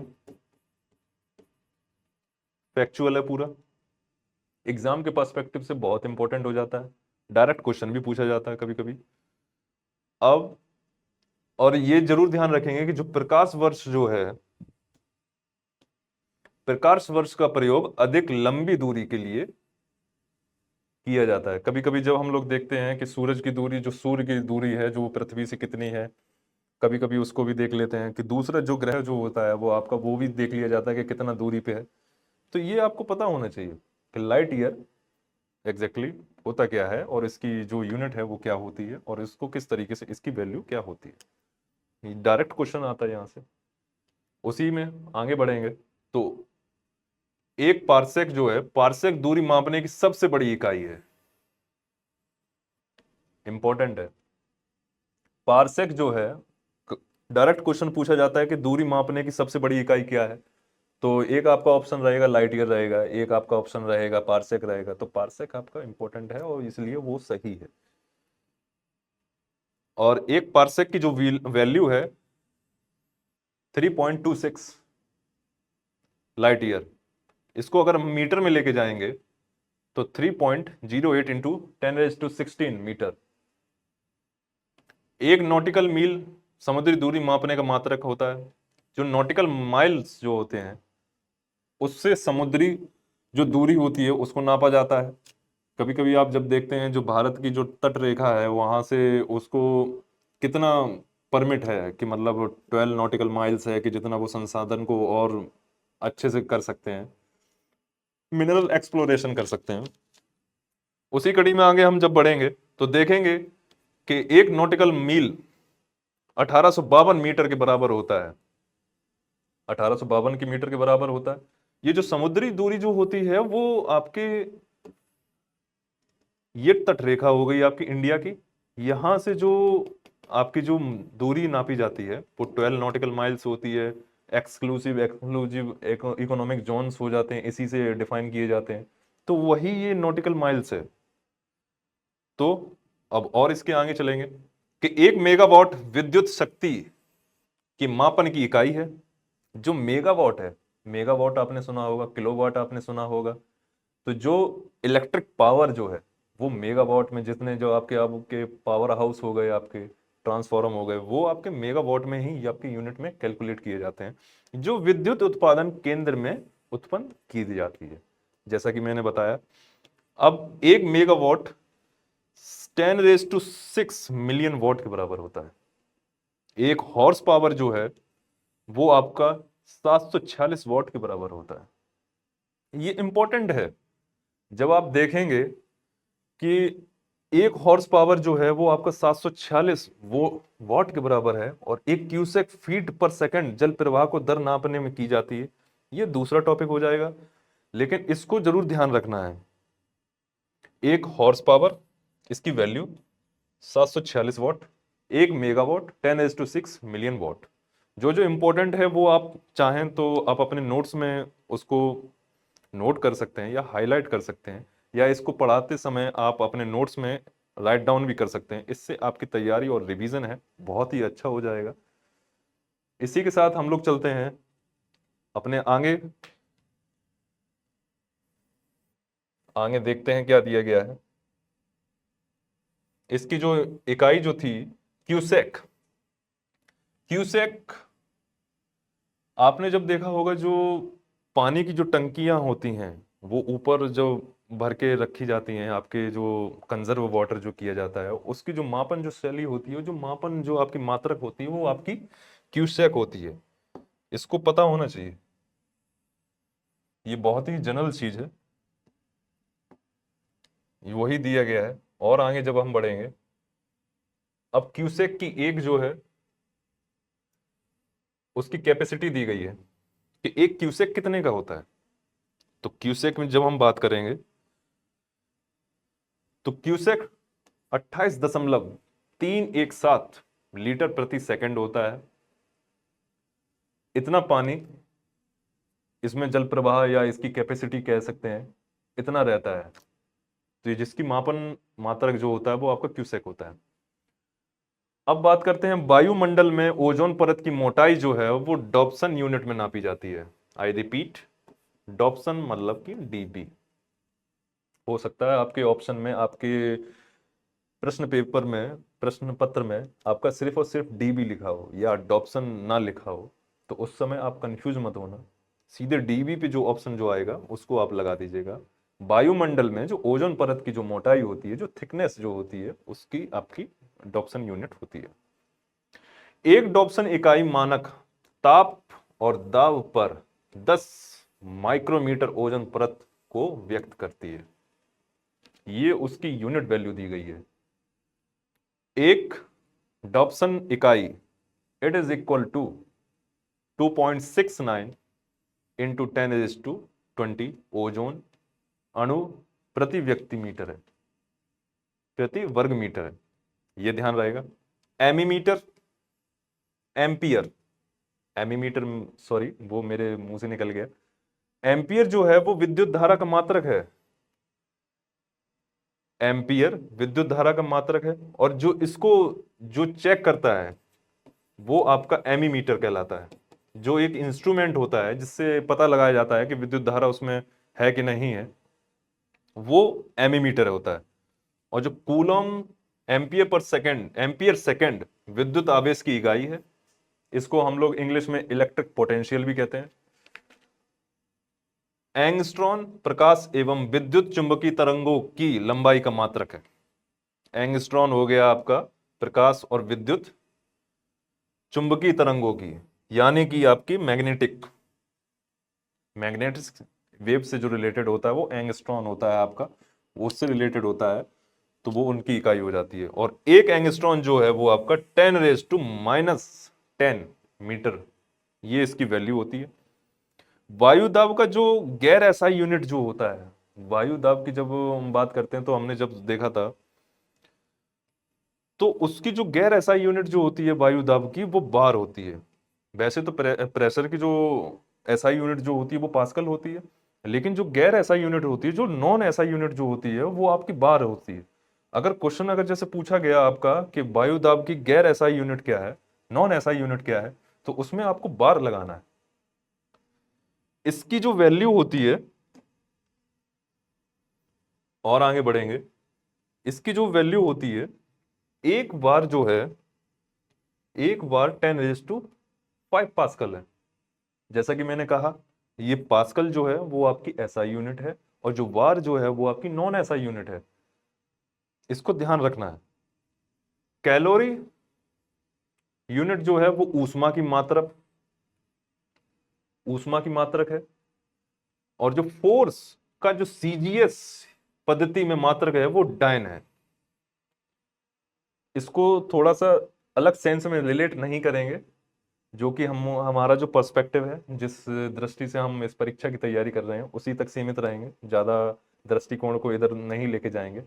फैक्चुअल है पूरा, एग्जाम के पर्सपेक्टिव से बहुत इंपॉर्टेंट हो जाता है, डायरेक्ट क्वेश्चन भी पूछा जाता है कभी कभी। अब और ये जरूर ध्यान रखेंगे कि जो प्रकाश वर्ष जो है, प्रकाश वर्ष का प्रयोग अधिक लंबी दूरी के लिए किया जाता है। कभी कभी जब हम लोग देखते हैं कि सूरज की दूरी, जो सूर्य की दूरी है जो पृथ्वी से कितनी है, कभी कभी उसको भी देख लेते हैं कि दूसरा जो ग्रह जो होता है वो आपका, वो भी देख लिया जाता है कि कितना दूरी पे है। तो ये आपको पता होना चाहिए कि लाइट ईयर एग्जैक्टली होता क्या है और इसकी जो यूनिट है वो क्या होती है और इसको किस तरीके से इसकी वैल्यू क्या होती है। डायरेक्ट क्वेश्चन आता है यहाँ से। उसी में आगे बढ़ेंगे तो एक पार्सेक जो है, पार्सेक दूरी मापने की सबसे बड़ी इकाई है, इंपॉर्टेंट है। पार्सेक जो है, डायरेक्ट क्वेश्चन पूछा जाता है कि दूरी मापने की सबसे बड़ी इकाई क्या है, तो एक आपका ऑप्शन रहेगा लाइट ईयर रहेगा, एक आपका ऑप्शन रहेगा पार्सेक रहेगा। तो पार्सेक आपका इंपॉर्टेंट है और इसलिए वो सही है। और एक पार्सेक की जो वैल्यू है 3.26 लाइट ईयर, इसको अगर हम मीटर में लेके जाएंगे तो 3.08 इंटू 10⁻16 मीटर। एक नॉटिकल मील समुद्री दूरी मापने का मात्रक होता है। जो नॉटिकल माइल्स जो होते हैं उससे समुद्री जो दूरी होती है उसको नापा जाता है। कभी कभी आप जब देखते हैं जो भारत की जो तट रेखा है वहां से उसको कितना परमिट है कि मतलब 12 नॉटिकल माइल्स है कि जितना वो संसाधन को और अच्छे से कर सकते हैं, मिनरल एक्सप्लोरेशन कर सकते हैं। उसी कड़ी में आगे हम जब बढ़ेंगे तो देखेंगे कि एक नॉटिकल मील 1852 मीटर के बराबर होता है, 1852 की मीटर के बराबर होता है। ये जो समुद्री दूरी जो होती है वो आपके, ये तट रेखा हो गई आपकी इंडिया की, यहां से जो आपकी जो दूरी नापी जाती है वो 12 नॉटिकल माइल्स होती है। एक्सक्लूसिव एक्सक्लूसिव इकोनॉमिक जोन्स हो जाते हैं, इसी से डिफाइन किए जाते हैं। तो वही ये नॉटिकल माइल्स है। तो अब और इसके आगे चलेंगे कि 1 मेगावाट विद्युत शक्ति की मापन की इकाई है। जो मेगावाट है, मेगावाट आपने सुना होगा, किलोवाट आपने सुना होगा, तो जो इलेक्ट्रिक पावर जो है वो मेगावाट में, जितने जो आपके आपके पावर हाउस हो गए, आपके ट्रांसफॉर्म हो गए, वो आपके मेगावाट में ही आपकी यूनिट में कैलकुलेट किए जाते हैं, जो विद्युत उत्पादन केंद्र में उत्पन्न की जाती है। जैसा कि मैंने बताया, अब 1 मेगावाट 10⁻6 मिलियन वॉट के बराबर होता है। एक हॉर्स पावर जो है वो आपका 746 वॉट के बराबर होता है। ये इंपॉर्टेंट है। जब आप देखेंगे कि एक हॉर्स पावर जो है वो आपका 746 वो वॉट के बराबर है और एक क्यूसेक फीट पर सेकंड जल प्रवाह को दर नापने में की जाती है, ये दूसरा टॉपिक हो जाएगा। लेकिन इसको जरूर ध्यान रखना है, एक हॉर्स पावर, इसकी value 746 what, 1 megawatt 10⁻6 million what. जो जो इंपॉर्टेंट है वो आप चाहें तो आप अपने नोट्स में उसको नोट कर सकते हैं या हाईलाइट कर सकते हैं, या इसको पढ़ाते समय आप अपने नोट्स में राइट डाउन भी कर सकते हैं। इससे आपकी तैयारी और रिवीजन है बहुत ही अच्छा हो जाएगा। इसी के साथ हम लोग चलते हैं अपने आगे आगे देखते हैं क्या दिया गया है। इसकी जो इकाई जो थी क्यूसेक, क्यूसेक आपने जब देखा होगा जो पानी की जो टंकियां होती हैं वो ऊपर जो भर के रखी जाती हैं, आपके जो कंजर्व वाटर जो किया जाता है, उसकी जो मापन जो शैली होती है, जो मापन जो आपकी मात्रक होती है वो आपकी क्यूसेक होती है। इसको पता होना चाहिए, ये बहुत ही जनरल चीज है, ये वही दिया गया है। और आगे जब हम बढ़ेंगे, अब क्यूसेक की एक जो है उसकी कैपेसिटी दी गई है कि एक क्यूसेक कितने का होता है। तो क्यूसेक में जब हम बात करेंगे तो क्यूसेक 28.317 लीटर प्रति सेकंड होता है। इतना पानी इसमें जल प्रवाह या इसकी कैपेसिटी कह सकते हैं, इतना रहता है। तो ये जिसकी मापन मात्रक जो होता है वो आपका क्यूसेक होता है। अब बात करते हैं वायुमंडल में ओजोन परत की मोटाई जो है वो डॉप्सन यूनिट में नापी जाती है। आई रिपीट, डॉप्सन मतलब कि डीबी। हो सकता है आपके ऑप्शन में, आपके प्रश्न पेपर में, प्रश्न पत्र में आपका सिर्फ और सिर्फ डीबी लिखा हो या डॉप्सन ना लिखा हो, तो उस समय आप कंफ्यूज मत होना, सीधे डीबी पे जो ऑप्शन जो आएगा उसको आप लगा दीजिएगा। वायुमंडल में जो ओजोन परत की जो मोटाई होती है, जो थिकनेस जो होती है, उसकी आपकी डॉप्सन यूनिट होती है। एक डॉप्सन इकाई मानक ताप और दाब पर 10 माइक्रोमीटर ओजोन परत को व्यक्त करती है। ये उसकी यूनिट वैल्यू दी गई है। एक डॉप्सन इकाई it is equal to 2.69 into 10⁻20 ozone अणु प्रति व्यक्ति मीटर है, प्रति वर्ग मीटर है, ये ध्यान रहेगा। एमीमीटर, एम्पियर, एमीमीटर सॉरी वो मेरे मुंह से निकल गया। एम्पियर जो है वो विद्युत धारा का मात्रक है, एम्पियर विद्युत धारा का मात्रक है। और जो इसको जो चेक करता है वो आपका एमीमीटर कहलाता है, जो एक इंस्ट्रूमेंट होता है जिससे पता लगाया जाता है कि विद्युत धारा उसमें है कि नहीं है, वो एमीमीटर होता है। और जो coulomb ampere per second, ampere second विद्युत आवेश की इकाई है, इसको हम लोग इंग्लिश में इलेक्ट्रिक पोटेंशियल भी कहते हैं। एंगस्ट्रॉन प्रकाश एवं विद्युत चुंबकीय तरंगों की लंबाई का मात्रक है। एंगस्ट्रॉन हो गया आपका प्रकाश और विद्युत चुंबकीय तरंगों की, यानी कि आपकी मैग्नेटिक वेव से जो रिलेटेड होता है वो एंगस्ट्रॉन होता है आपका, उससे रिलेटेड होता है, तो वो उनकी इकाई हो जाती है। और एक एंगस्ट्रॉन जो है वो आपका 10⁻⁻10 मीटर, ये इसकी वैल्यू होती है। वायु दाब का जो गैर एसआई यूनिट जो होता है, वायु दाब की जब हम बात करते हैं तो हमने जब देखा था तो उसकी जो गैर एसआई यूनिट जो होती है वायु दाब की, वो बार होती है। वैसे तो प्रेशर की जो एसआई यूनिट जो होती है वो पास्कल होती है, लेकिन जो गैर एसआई यूनिट होती है, जो नॉन एसआई यूनिट जो होती है, वो आपकी बार होती है। अगर क्वेश्चन अगर जैसे पूछा गया आपका कि वायु दाब की गैर एसआई यूनिट क्या है, नॉन एसआई यूनिट क्या है, तो उसमें आपको बार लगाना है। इसकी जो वैल्यू होती है, और आगे बढ़ेंगे, इसकी जो वैल्यू होती है, एक बार जो है, एक बार 10⁻5 पास्कल है। जैसा कि मैंने कहा, ये पास्कल जो है वो आपकी एसआई यूनिट है, और जो वार जो है वो आपकी नॉन एसआई यूनिट है। इसको ध्यान रखना है। कैलोरी यूनिट जो है वो ऊष्मा की मात्रक, ऊष्मा की मात्रक है। और जो फोर्स का जो सीजीएस पद्धति में मात्रक है वो डायन है। इसको थोड़ा सा अलग सेंस में रिलेट नहीं करेंगे, जो कि हम हमारा जो पर्सपेक्टिव है, जिस दृष्टि से हम इस परीक्षा की तैयारी कर रहे हैं, उसी तक सीमित रहेंगे, ज्यादा दृष्टिकोण को इधर नहीं लेके जाएंगे।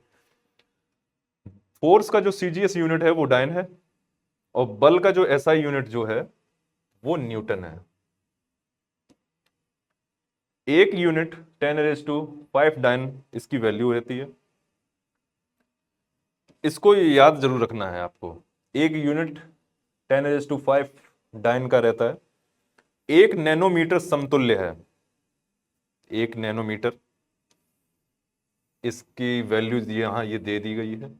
फोर्स का जो सीजीएस यूनिट है वो डायन है, और बल का जो एसआई यूनिट जो है वो न्यूटन है। एक यूनिट 10⁻5 डायन इसकी वैल्यू रहती है। इसको याद जरूर रखना है आपको, एक यूनिट 10⁻5 डायन का रहता है। एक नैनोमीटर समतुल्य है, एक नैनोमीटर इसकी वैल्यूज यहाँ ये दे दी गई है।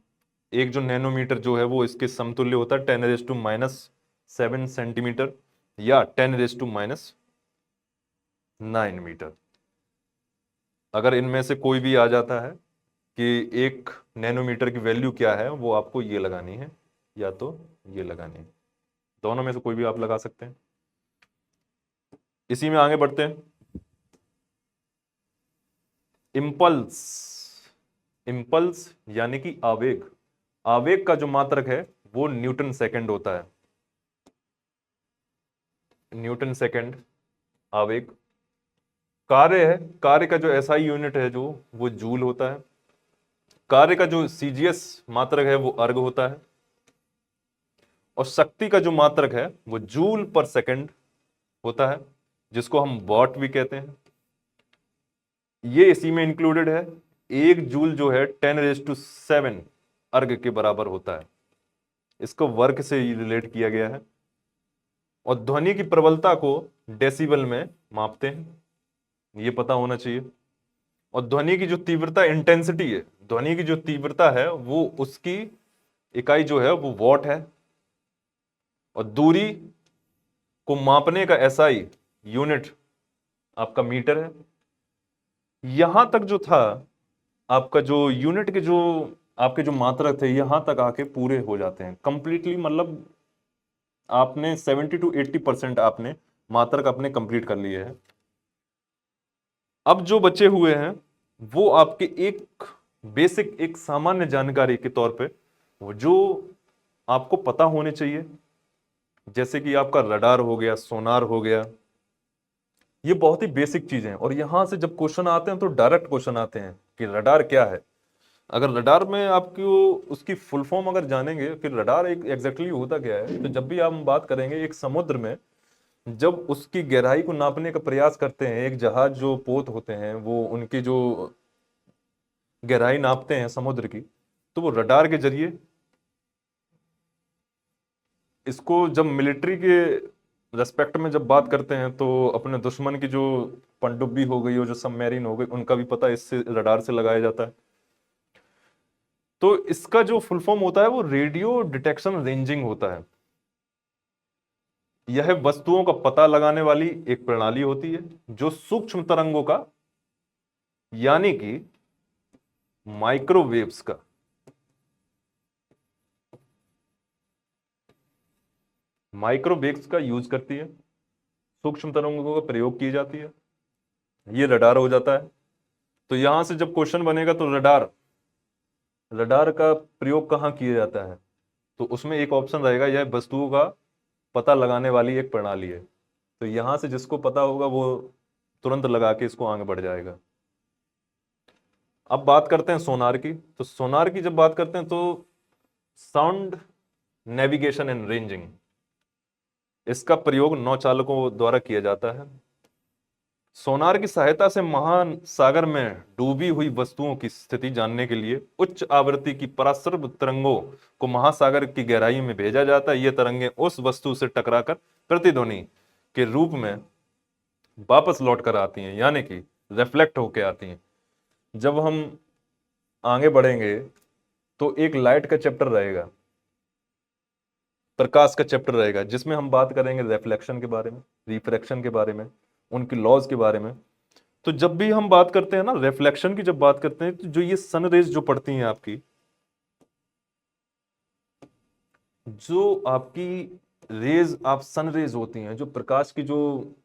एक जो नैनोमीटर जो है वो इसके समतुल्य होता है 10⁻⁻7 सेंटीमीटर या 10⁻⁹ मीटर। अगर इनमें से कोई भी आ जाता है कि 1 नैनोमीटर की वैल्यू क्या है, वो आपको ये लगानी है या तो ये लगानी है, दोनों में से कोई भी आप लगा सकते हैं। इसी में आगे बढ़ते हैं। इम्पल्स, इम्पल्स यानी कि आवेग, आवेग का जो मात्रक है वो न्यूटन सेकंड होता है। न्यूटन सेकंड आवेग। कार्य है, कार्य का जो एसआई यूनिट है जो वो जूल होता है। कार्य का जो सीजीएस मात्रक है वो अर्ग होता है। और शक्ति का जो मात्रक है वो जूल पर सेकंड होता है, जिसको हम वॉट भी कहते हैं। ये इसी में इंक्लूडेड है। 1 जूल जो है 10⁻⁷ अर्ग के बराबर होता है। इसको वर्क से रिलेट किया गया है। और ध्वनि की प्रबलता को डेसिबल में मापते हैं, ये पता होना चाहिए। और ध्वनि की जो तीव्रता इंटेंसिटी है, ध्वनि की जो तीव्रता है वो उसकी इकाई जो है वो वॉट है। और दूरी को मापने का एसआई यूनिट आपका मीटर है। यहां तक जो था आपका जो यूनिट के जो आपके जो मात्रक थे यहां तक आके पूरे हो जाते हैं कंप्लीटली। मतलब आपने 70 to 80% आपने मात्रक अपने कंप्लीट कर लिए हैं। अब जो बचे हुए हैं वो आपके एक बेसिक, एक सामान्य जानकारी के तौर पे वो जो आपको पता होने चाहिए, जैसे कि आपका रडार हो गया, सोनार हो गया। ये बहुत ही बेसिक चीजें हैं। और यहां से जब क्वेश्चन आते हैं तो डायरेक्ट क्वेश्चन आते हैं कि रडार क्या है। अगर रडार में आपको उसकी फुल फॉर्म अगर जानेंगे कि रडार एक एग्जैक्टली होता क्या है, तो जब भी हम बात करेंगे एक समुद्र में जब उसकी गहराई को नापने का प्रयास करते हैं, एक जहाज जो पोत होते हैं वो उनकी जो गहराई नापते हैं समुद्र की, तो वो रडार के जरिए इसको जब मिलिट्री के रेस्पेक्ट में जब बात करते हैं तो अपने दुश्मन की जो पनडुब्बी हो गई, और जो सबमरीन हो गई, उनका भी पता इससे रडार से लगाया जाता है। तो इसका जो फुल फॉर्म होता है वो रेडियो डिटेक्शन रेंजिंग होता है। यह वस्तुओं का पता लगाने वाली एक प्रणाली होती है जो सूक्ष्म तरंगों का, यानी कि माइक्रोवेव्स का, माइक्रोवेव्स का यूज करती है, सूक्ष्म तरंगों का प्रयोग की जाती है। ये रडार हो जाता है। तो यहां से जब क्वेश्चन बनेगा तो रडार, रडार का प्रयोग कहाँ किया जाता है, तो उसमें एक ऑप्शन रहेगा यह वस्तुओं का पता लगाने वाली एक प्रणाली है। तो यहां से जिसको पता होगा वो तुरंत लगा के इसको आगे बढ़ जाएगा। अब बात करते हैं सोनार की। तो सोनार की जब बात करते हैं तो साउंड नेविगेशन एंड रेंजिंग, इसका प्रयोग नौचालकों द्वारा किया जाता है। सोनार की सहायता से महासागर में डूबी हुई वस्तुओं की स्थिति जानने के लिए उच्च आवृत्ति की पराश्रव तरंगों को महासागर की गहराई में भेजा जाता है। ये तरंगें उस वस्तु से टकराकर प्रतिध्वनि के रूप में वापस लौट कर आती हैं, यानी कि रिफ्लेक्ट होकर आती हैं। जब हम आगे बढ़ेंगे तो एक लाइट का चैप्टर रहेगा, प्रकाश का चैप्टर रहेगा, जिसमें हम बात करेंगे रिफ्लेक्शन के बारे में, रिफ्रैक्शन के बारे में, उनकी लॉज के बारे में। तो जब भी हम बात करते हैं ना रिफ्लेक्शन की, जब बात करते हैं तो जो ये सन रेज जो पड़ती हैं आपकी, जो आपकी रेज, आप सन रेज होती हैं, जो प्रकाश की जो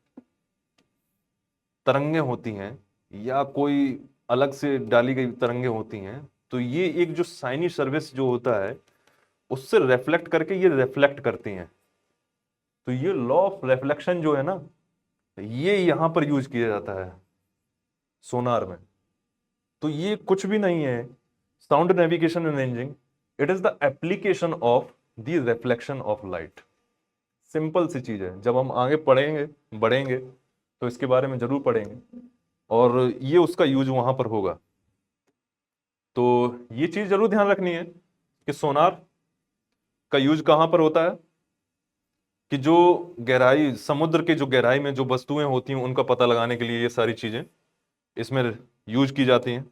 तरंगे होती हैं या कोई अलग से डाली गई तरंगे होती हैं, तो ये एक जो साइनी सर्विस जो होता है उससे रिफ्लेक्ट करके ये रिफ्लेक्ट करती हैं। तो ये लॉ ऑफ रिफ्लेक्शन जो है ना, ये यहां पर यूज किया जाता है सोनार में। तो ये कुछ भी नहीं है sound navigation and ranging, it is the application of the reflection of light. Simple सी चीज है। जब हम आगे पढ़ेंगे, बढ़ेंगे, तो इसके बारे में जरूर पढ़ेंगे और ये उसका यूज वहां पर होगा। तो ये चीज जरूर ध्यान रखनी है कि सोनार का यूज कहां पर होता है, कि जो गहराई, समुद्र के जो गहराई में जो वस्तुएं होती हैं उनका पता लगाने के लिए ये सारी चीजें इसमें यूज की जाती हैं।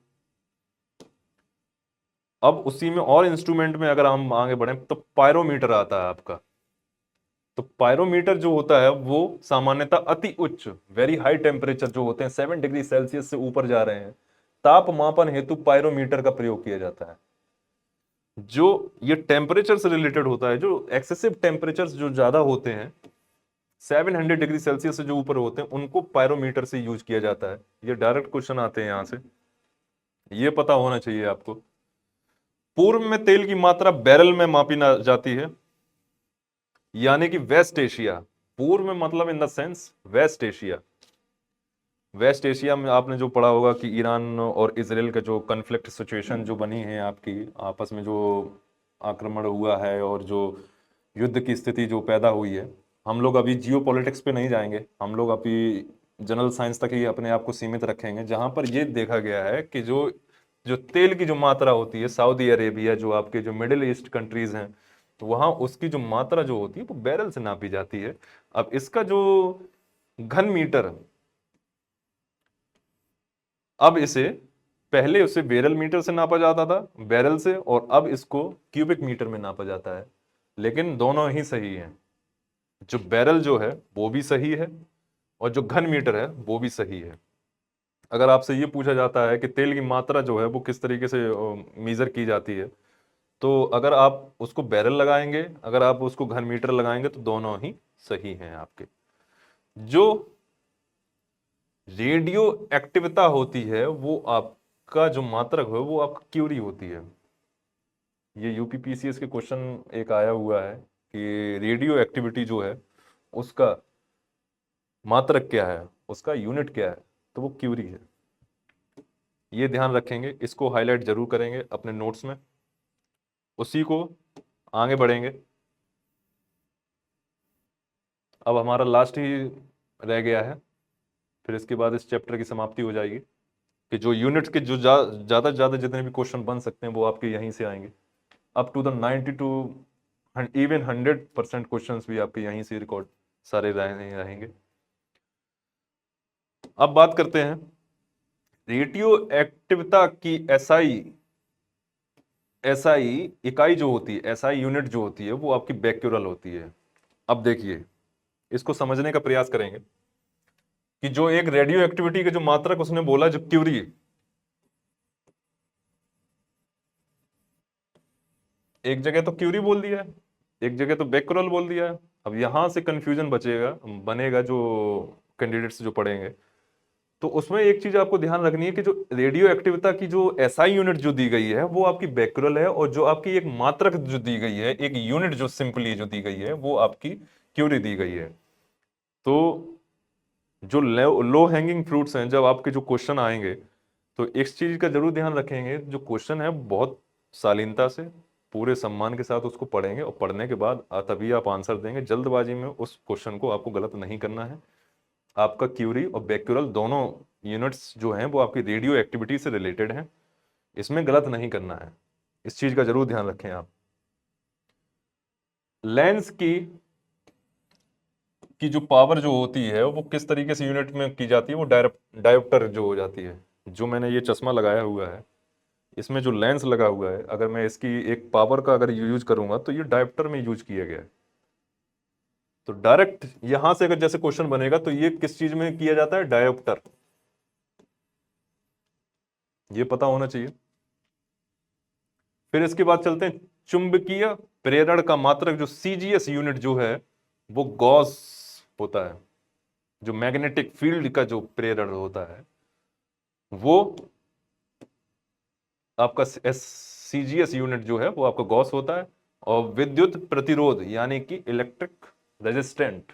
अब उसी में और इंस्ट्रूमेंट में अगर हम आगे बढ़े तो पायरोमीटर आता है आपका। तो पायरोमीटर जो होता है वो सामान्यतः अति उच्च, वेरी हाई टेम्परेचर जो होते हैं 7 डिग्री सेल्सियस से ऊपर जा रहे हैं, तापमापन हेतु पायरोमीटर का प्रयोग किया जाता है। जो ये टेम्परेचर से रिलेटेड होता है, जो एक्सेसिव टेम्परेचर जो ज्यादा होते हैं 700 डिग्री सेल्सियस से जो ऊपर होते हैं, उनको पायरोमीटर से यूज किया जाता है। ये डायरेक्ट क्वेश्चन आते हैं यहां से, ये पता होना चाहिए आपको। पूर्व में तेल की मात्रा बैरल में मापी जाती है, यानी कि वेस्ट एशिया। पूर्व में मतलब in the sense west Asia. West Asia में आपने जो पढ़ा होगा कि ईरान और इसराइल का जो कन्फ्लिक्ट सिचुएशन जो बनी है आपकी, आपस में जो आक्रमण हुआ है और जो युद्ध की स्थिति जो पैदा हुई है। हम लोग अभी जियो पॉलिटिक्स पे नहीं जाएंगे, हम लोग अभी जनरल साइंस तक ही अपने आप को सीमित रखेंगे, जहां पर ये देखा गया है कि जो जो तेल की जो मात्रा होती है, सऊदी अरेबिया जो आपके जो मिडिल ईस्ट कंट्रीज हैं, तो वहां उसकी जो मात्रा जो होती है वो बैरल से नापी जाती है। अब इसका जो घन मीटर, अब इसे पहले उसे बैरल मीटर से नापा जाता था, बैरल से, और अब इसको क्यूबिक मीटर में नापा जाता है। लेकिन दोनों ही सही हैं। जो बैरल जो है वो भी सही है और जो घन मीटर है वो भी सही है। अगर आपसे ये पूछा जाता है कि तेल की मात्रा जो है वो किस तरीके से मीजर की जाती है, तो अगर आप उसको बैरल लगाएंगे, अगर आप उसको घन मीटर लगाएंगे, तो दोनों ही सही हैं आपके। जो रेडियो एक्टिविता होती है वो आपका जो मात्रक है वो आपका क्यूरी होती है। ये यूपीपीसीएस के क्वेश्चन एक आया हुआ है कि रेडियो एक्टिविटी जो है उसका मात्रक क्या है, उसका यूनिट क्या है, तो वो क्यूरी है। ये ध्यान रखेंगे, इसको हाईलाइट जरूर करेंगे अपने नोट्स में। उसी को आगे बढ़ेंगे। अब हमारा लास्ट ही रह गया है, फिर इसके बाद इस चैप्टर की समाप्ति हो जाएगी कि जो यूनिट्स के जो ज्यादा से ज्यादा जितने भी क्वेश्चन बन सकते हैं वो आपके यहीं से आएंगे। Up to the 90 to even 100% question भी आपके यहीं से रिकॉर्ड सारे रहेंगे। अब बात करते हैं रेडियो एक्टिविता की एसआई। एसआई इकाई जो होती है, एसआई यूनिट जो होती है वो आपकी बैक्यूरल होती है। अब देखिए, इसको समझने का प्रयास करेंगे कि जो एक रेडियो एक्टिविटी के जो मात्रक उसने बोला, जो क्यूरी, एक जगह तो क्यूरी बोल दिया है, एक जगह तो बैक्यूरल बोल दिया है। अब यहां से कंफ्यूजन बनेगा जो कैंडिडेट्स जो पढ़ेंगे। तो उसमें एक चीज आपको ध्यान रखनी है कि जो रेडियो एक्टिविता की जो एसआई यूनिट जो दी गई है वो आपकी बैक्यूरल है, और जो आपकी एक मात्रक जो दी गई है, एक यूनिट जो सिंपली जो दी गई है, वो आपकी क्यूरी दी गई है। तो जो लो हैंगिंग फ्रूट्स हैं, जब आपके जो क्वेश्चन आएंगे तो इस चीज का जरूर ध्यान रखेंगे, जो क्वेश्चन है बहुत शालीनता से पूरे सम्मान के साथ उसको पढ़ेंगे, और पढ़ने के बाद तभी आप आंसर देंगे। जल्दबाजी में उस क्वेश्चन को आपको गलत नहीं करना है। आपका क्यूरी और बैक्यूरल दोनों यूनिट्स जो हैं वो आपकी रेडियो एक्टिविटी से रिलेटेड हैं, इसमें गलत नहीं करना है। इस चीज का जरूर ध्यान रखें आप। लेंस की जो पावर जो होती है वो किस तरीके से यूनिट में की जाती है, वो डायोप्टर जो हो जाती है। जो मैंने ये चश्मा लगाया हुआ है, इसमें जो लेंस लगा हुआ है, अगर मैं इसकी एक पावर का अगर यूज करूंगा तो ये डायोप्टर में यूज किया गया है। तो डायरेक्ट यहां से अगर जैसे क्वेश्चन बनेगा तो ये किस चीज में किया जाता है, डायोप्टर, ये पता होना चाहिए। फिर इसके बाद चलते हैं चुंबकीय प्रेरण का मात्रक, जो सीजीएस यूनिट जो है वो गॉस होता है। जो मैग्नेटिक फील्ड का जो प्रेरण होता है वो आपका सीजीएस यूनिट जो है वो आपका गॉस होता है। और विद्युत प्रतिरोध यानी कि इलेक्ट्रिक रेजिस्टेंट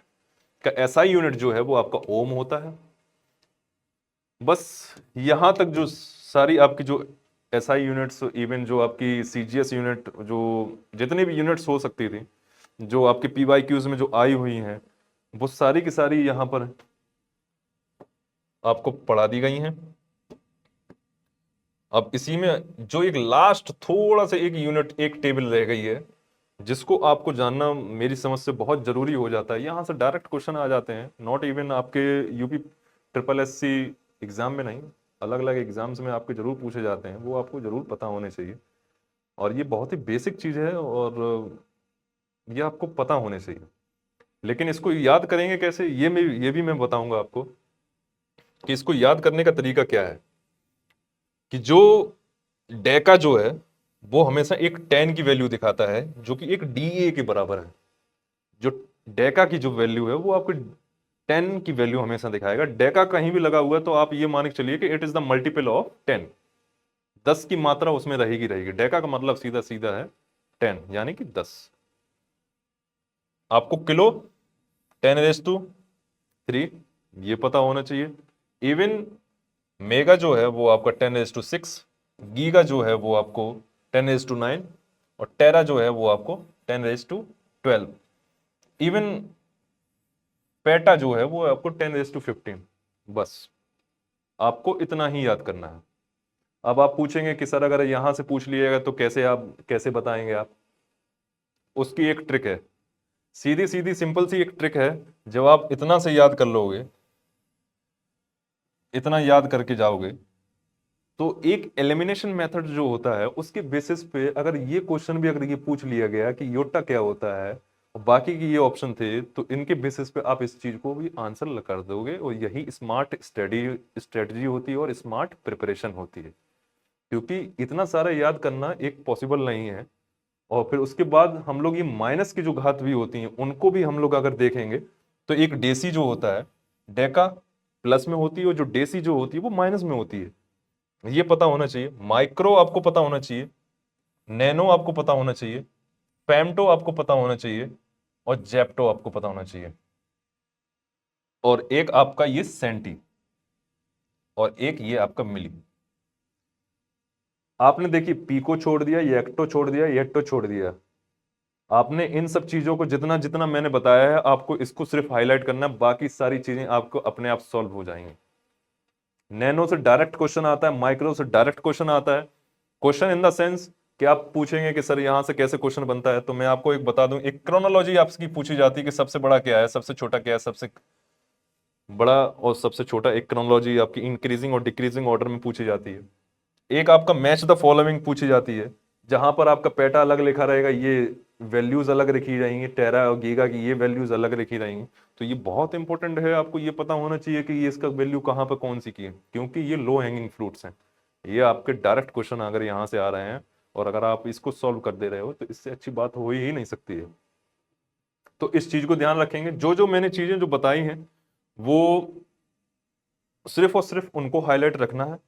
का एसआई यूनिट जो है वो आपका ओम होता है। बस यहां तक जो सारी आपकी जो एसआई यूनिट्स, इवन जो आपकी सीजीएस यूनिट, जो जितनी भी यूनिट्स हो सकती थी जो आपके पीवाईक्यूज में जो आई हुई हैं, वो सारी की सारी यहां पर आपको पढ़ा दी गई हैं। अब इसी में जो एक लास्ट थोड़ा सा एक यूनिट, एक टेबल रह गई है, जिसको आपको जानना मेरी समझ से बहुत जरूरी हो जाता है। यहां से डायरेक्ट क्वेश्चन आ जाते हैं, नॉट इवन आपके UP triple S C exam में नहीं, अलग अलग एग्जाम्स में आपके जरूर पूछे जाते हैं, वो आपको जरूर पता होने चाहिए। और ये बहुत ही बेसिक चीज़ है और ये आपको पता होने चाहिए। लेकिन इसको याद करेंगे कैसे, ये भी मैं बताऊंगा आपको कि इसको याद करने का तरीका क्या है। कि जो डेका जो है वो हमेशा एक 10 की वैल्यू दिखाता है जो कि एक DA के बराबर है। जो डेका की जो वैल्यू है वो आपको 10 की वैल्यू हमेशा दिखाएगा। डेका कहीं भी लगा हुआ है तो आप ये मान के चलिए कि it is the multiple of 10। 10 की मात्रा उसमें रहेगी रहेगी। डेका का मतलब सीधा सीधा है 10 यानी कि 10। आपको किलो 10⁻³ ये पता होना चाहिए। इवन मेगा जो है वो आपका 10⁻6, गीगा जो है वो आपको 10⁻9 और टेरा जो है वो आपको 10⁻12। इवन पेटा जो है वो आपको 10⁻15। बस आपको इतना ही याद करना है। अब आप पूछेंगे कि सर अगर यहां से पूछ लिएगा तो कैसे बताएंगे आप। उसकी एक ट्रिक है, सीधी सीधी सिंपल सी एक ट्रिक है। जब आप इतना से याद कर लोगे, इतना याद करके जाओगे, तो एक एलिमिनेशन मेथड जो होता है उसके बेसिस पे अगर ये क्वेश्चन भी अगर ये पूछ लिया गया कि योटा क्या होता है और बाकी की ये ऑप्शन थे, तो इनके बेसिस पे आप इस चीज को भी आंसर कर दोगे। और यही स्मार्ट स्ट्रेटजी होती है और स्मार्ट प्रिपरेशन होती है। क्योंकि इतना सारा याद करना एक पॉसिबल नहीं है। और फिर उसके बाद हम लोग ये माइनस की जो घात भी होती हैं उनको भी हम लोग अगर देखेंगे तो एक डेसी जो होता है, डेका प्लस में होती है और जो डेसी जो होती है वो माइनस में होती है। ये पता होना चाहिए। माइक्रो आपको पता होना चाहिए, नैनो आपको पता होना चाहिए, फेम्टो आपको पता होना चाहिए और जेप्टो आपको पता होना चाहिए। और एक आपका ये सेंटी और एक ये आपका मिली। आपने देखिए पीको छोड़ दिया, येक्टो छोड़ दिया, येट्टो छोड़ दिया। आपने इन सब चीजों को जितना जितना मैंने बताया है आपको इसको सिर्फ हाईलाइट करना है, बाकी सारी चीजें आपको अपने आप सॉल्व हो जाएंगी। नैनो से डायरेक्ट क्वेश्चन आता है, माइक्रो से डायरेक्ट क्वेश्चन आता है। क्वेश्चन इन द सेंस कि आप पूछेंगे कि सर यहां से कैसे क्वेश्चन बनता है, तो मैं आपको एक बता दूं, एक क्रोनोलॉजी आपकी पूछी जाती है कि सबसे बड़ा क्या है, सबसे छोटा क्या है, सबसे बड़ा और सबसे छोटा। एक क्रोनोलॉजी आपकी इंक्रीजिंग और डिक्रीजिंग ऑर्डर में पूछी जाती है। एक आपका मैच द फॉलोइंग पूछी जाती है, जहां पर आपका पेटा अलग लिखा रहेगा, ये वैल्यूज अलग लिखी जाएंगी, टेरा और गीगा की ये वैल्यूज अलग लिखी रहेंगी। तो ये बहुत इंपॉर्टेंट है, आपको ये पता होना चाहिए कि ये इसका वैल्यू कहाँ पर कौन सी की है, क्योंकि ये लो हैंगिंग फ्रूट्स हैं। ये आपके डायरेक्ट क्वेश्चन अगर यहाँ से आ रहे हैं और अगर आप इसको सॉल्व कर दे रहे हो तो इससे अच्छी बात हो ही नहीं सकती है। तो इस चीज को ध्यान रखेंगे। जो जो मैंने चीजें जो बताई हैं वो सिर्फ और सिर्फ उनको हाईलाइट रखना है।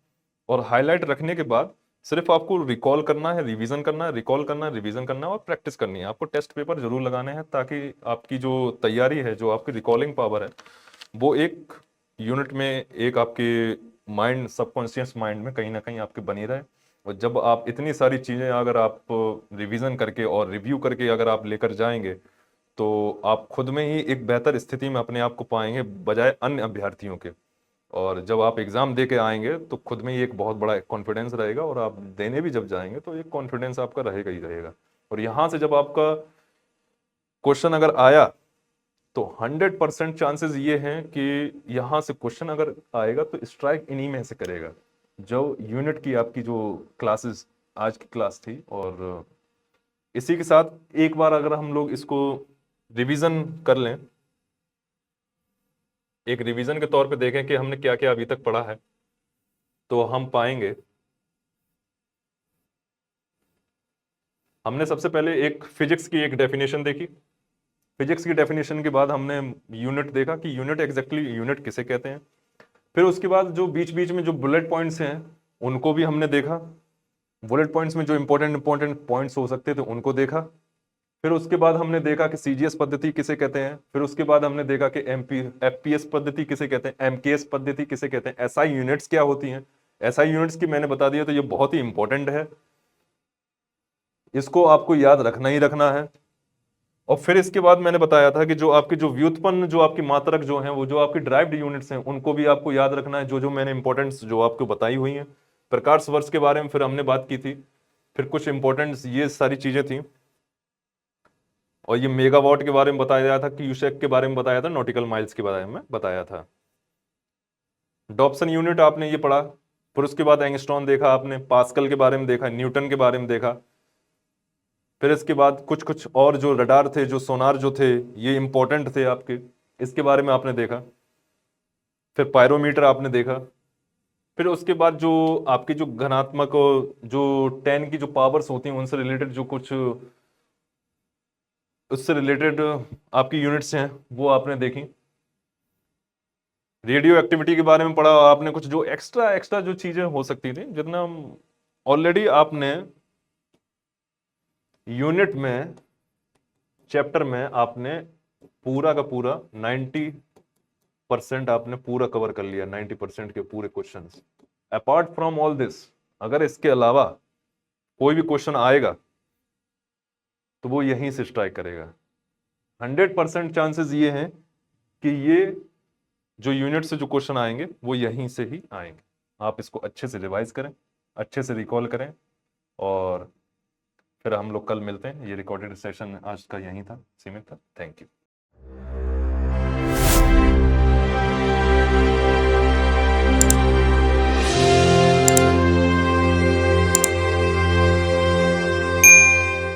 और हाईलाइट रखने के बाद सिर्फ आपको रिकॉल करना है, रिवीजन करना है, रिकॉल करना है, रिवीजन करना है और प्रैक्टिस करनी है। आपको टेस्ट पेपर जरूर लगाने हैं ताकि आपकी जो तैयारी है, जो आपकी रिकॉलिंग पावर है, वो एक यूनिट में, एक आपके माइंड, सबकॉन्शियस माइंड में कहीं ना कहीं आपके बनी रहे। और जब आप इतनी सारी चीज़ें अगर आप रिवीजन करके और रिव्यू करके अगर आप लेकर जाएंगे तो आप खुद में ही एक बेहतर स्थिति में अपने आप को पाएंगे बजाय अन्य अभ्यर्थियों के। और जब आप एग्जाम दे के आएंगे तो खुद में ही एक बहुत बड़ा कॉन्फिडेंस रहेगा और आप देने भी जब जाएंगे तो एक कॉन्फिडेंस आपका रहेगा ही रहेगा। और यहां से जब आपका क्वेश्चन अगर आया तो 100% चांसेस ये हैं कि यहां से क्वेश्चन अगर आएगा तो स्ट्राइक इन्हीं में से करेगा। जो यूनिट की आपकी जो क्लासेस आज की क्लास थी, और इसी के साथ एक बार अगर हम लोग इसको रिवीजन कर लें, एक रिवीजन के तौर पे देखें कि हमने क्या क्या अभी तक पढ़ा है, तो हम पाएंगे हमने सबसे पहले एक फिजिक्स की एक डेफिनेशन देखी। फिजिक्स की डेफिनेशन के बाद हमने यूनिट देखा कि यूनिट एग्जैक्टली यूनिट किसे कहते हैं। फिर उसके बाद जो बीच बीच में जो बुलेट पॉइंट्स हैं उनको भी हमने देखा। बुलेट पॉइंट्स में जो इंपॉर्टेंट इंपॉर्टेंट पॉइंट्स हो सकते थे उनको देखा। फिर उसके बाद हमने देखा कि सीजीएस पद्धति किसे कहते हैं। फिर उसके बाद हमने देखा कि एफपीएस पद्धति किसे कहते हैं, एमकेएस पद्धति किसे कहते हैं, एसआई यूनिट्स क्या होती हैं। एसआई यूनिट्स की मैंने बता दिया, तो ये बहुत ही इंपॉर्टेंट है, इसको आपको याद रखना ही रखना है। और फिर इसके बाद मैंने बताया था कि जो आपके जो व्युत्पन्न, जो आपकी मात्रक जो हैं, वो जो आपकी ड्राइव्ड यूनिट्स हैं, उनको भी आपको याद रखना है, जो जो मैंने इंपॉर्टेंट्स जो आपको बताई हुई हैं। प्रकाश वर्ष के बारे में फिर हमने बात की थी। फिर कुछ इंपॉर्टेंट्स ये सारी चीजें थी। और ये मेगावाट के बारे में बताया था, क्यूसेक के बारे में बताया था, नॉटिकल माइल्स के बारे में बताया था। डॉप्सन यूनिट आपने ये पढ़ा। फिर उसके बाद एंगस्ट्रॉन देखा आपने, पास्कल के बारे में देखा, न्यूटन के बारे में देखा। फिर इसके बाद कुछ कुछ और जो रडार थे, जो सोनार जो थे, ये इंपॉर्टेंट थे आपके, इसके बारे में आपने देखा। फिर पायरोमीटर आपने देखा। फिर उसके बाद जो आपकी जो घनात्मक और जो 10 की जो पावर्स होती हैं उनसे रिलेटेड जो कुछ उससे रिलेटेड आपकी यूनिट्स हैं वो आपने देखी। रेडियो एक्टिविटी के बारे में पढ़ा आपने, कुछ जो एक्स्ट्रा एक्स्ट्रा जो चीजें हो सकती थी, जितना ऑलरेडी आपने यूनिट में, चैप्टर में आपने पूरा का पूरा 90% आपने पूरा कवर कर लिया, 90% के पूरे questions. Apart from all this, अगर इसके अलावा कोई भी क्वेश्चन आएगा तो वो यहीं से स्ट्राइक करेगा। 100% चांसेस ये हैं कि ये जो यूनिट से जो क्वेश्चन आएंगे वो यहीं से ही आएंगे। आप इसको अच्छे से रिवाइज करें, अच्छे से रिकॉल करें, और फिर हम लोग कल मिलते हैं। ये रिकॉर्डेड सेशन आज का यहीं था, सीमित था। Thank you.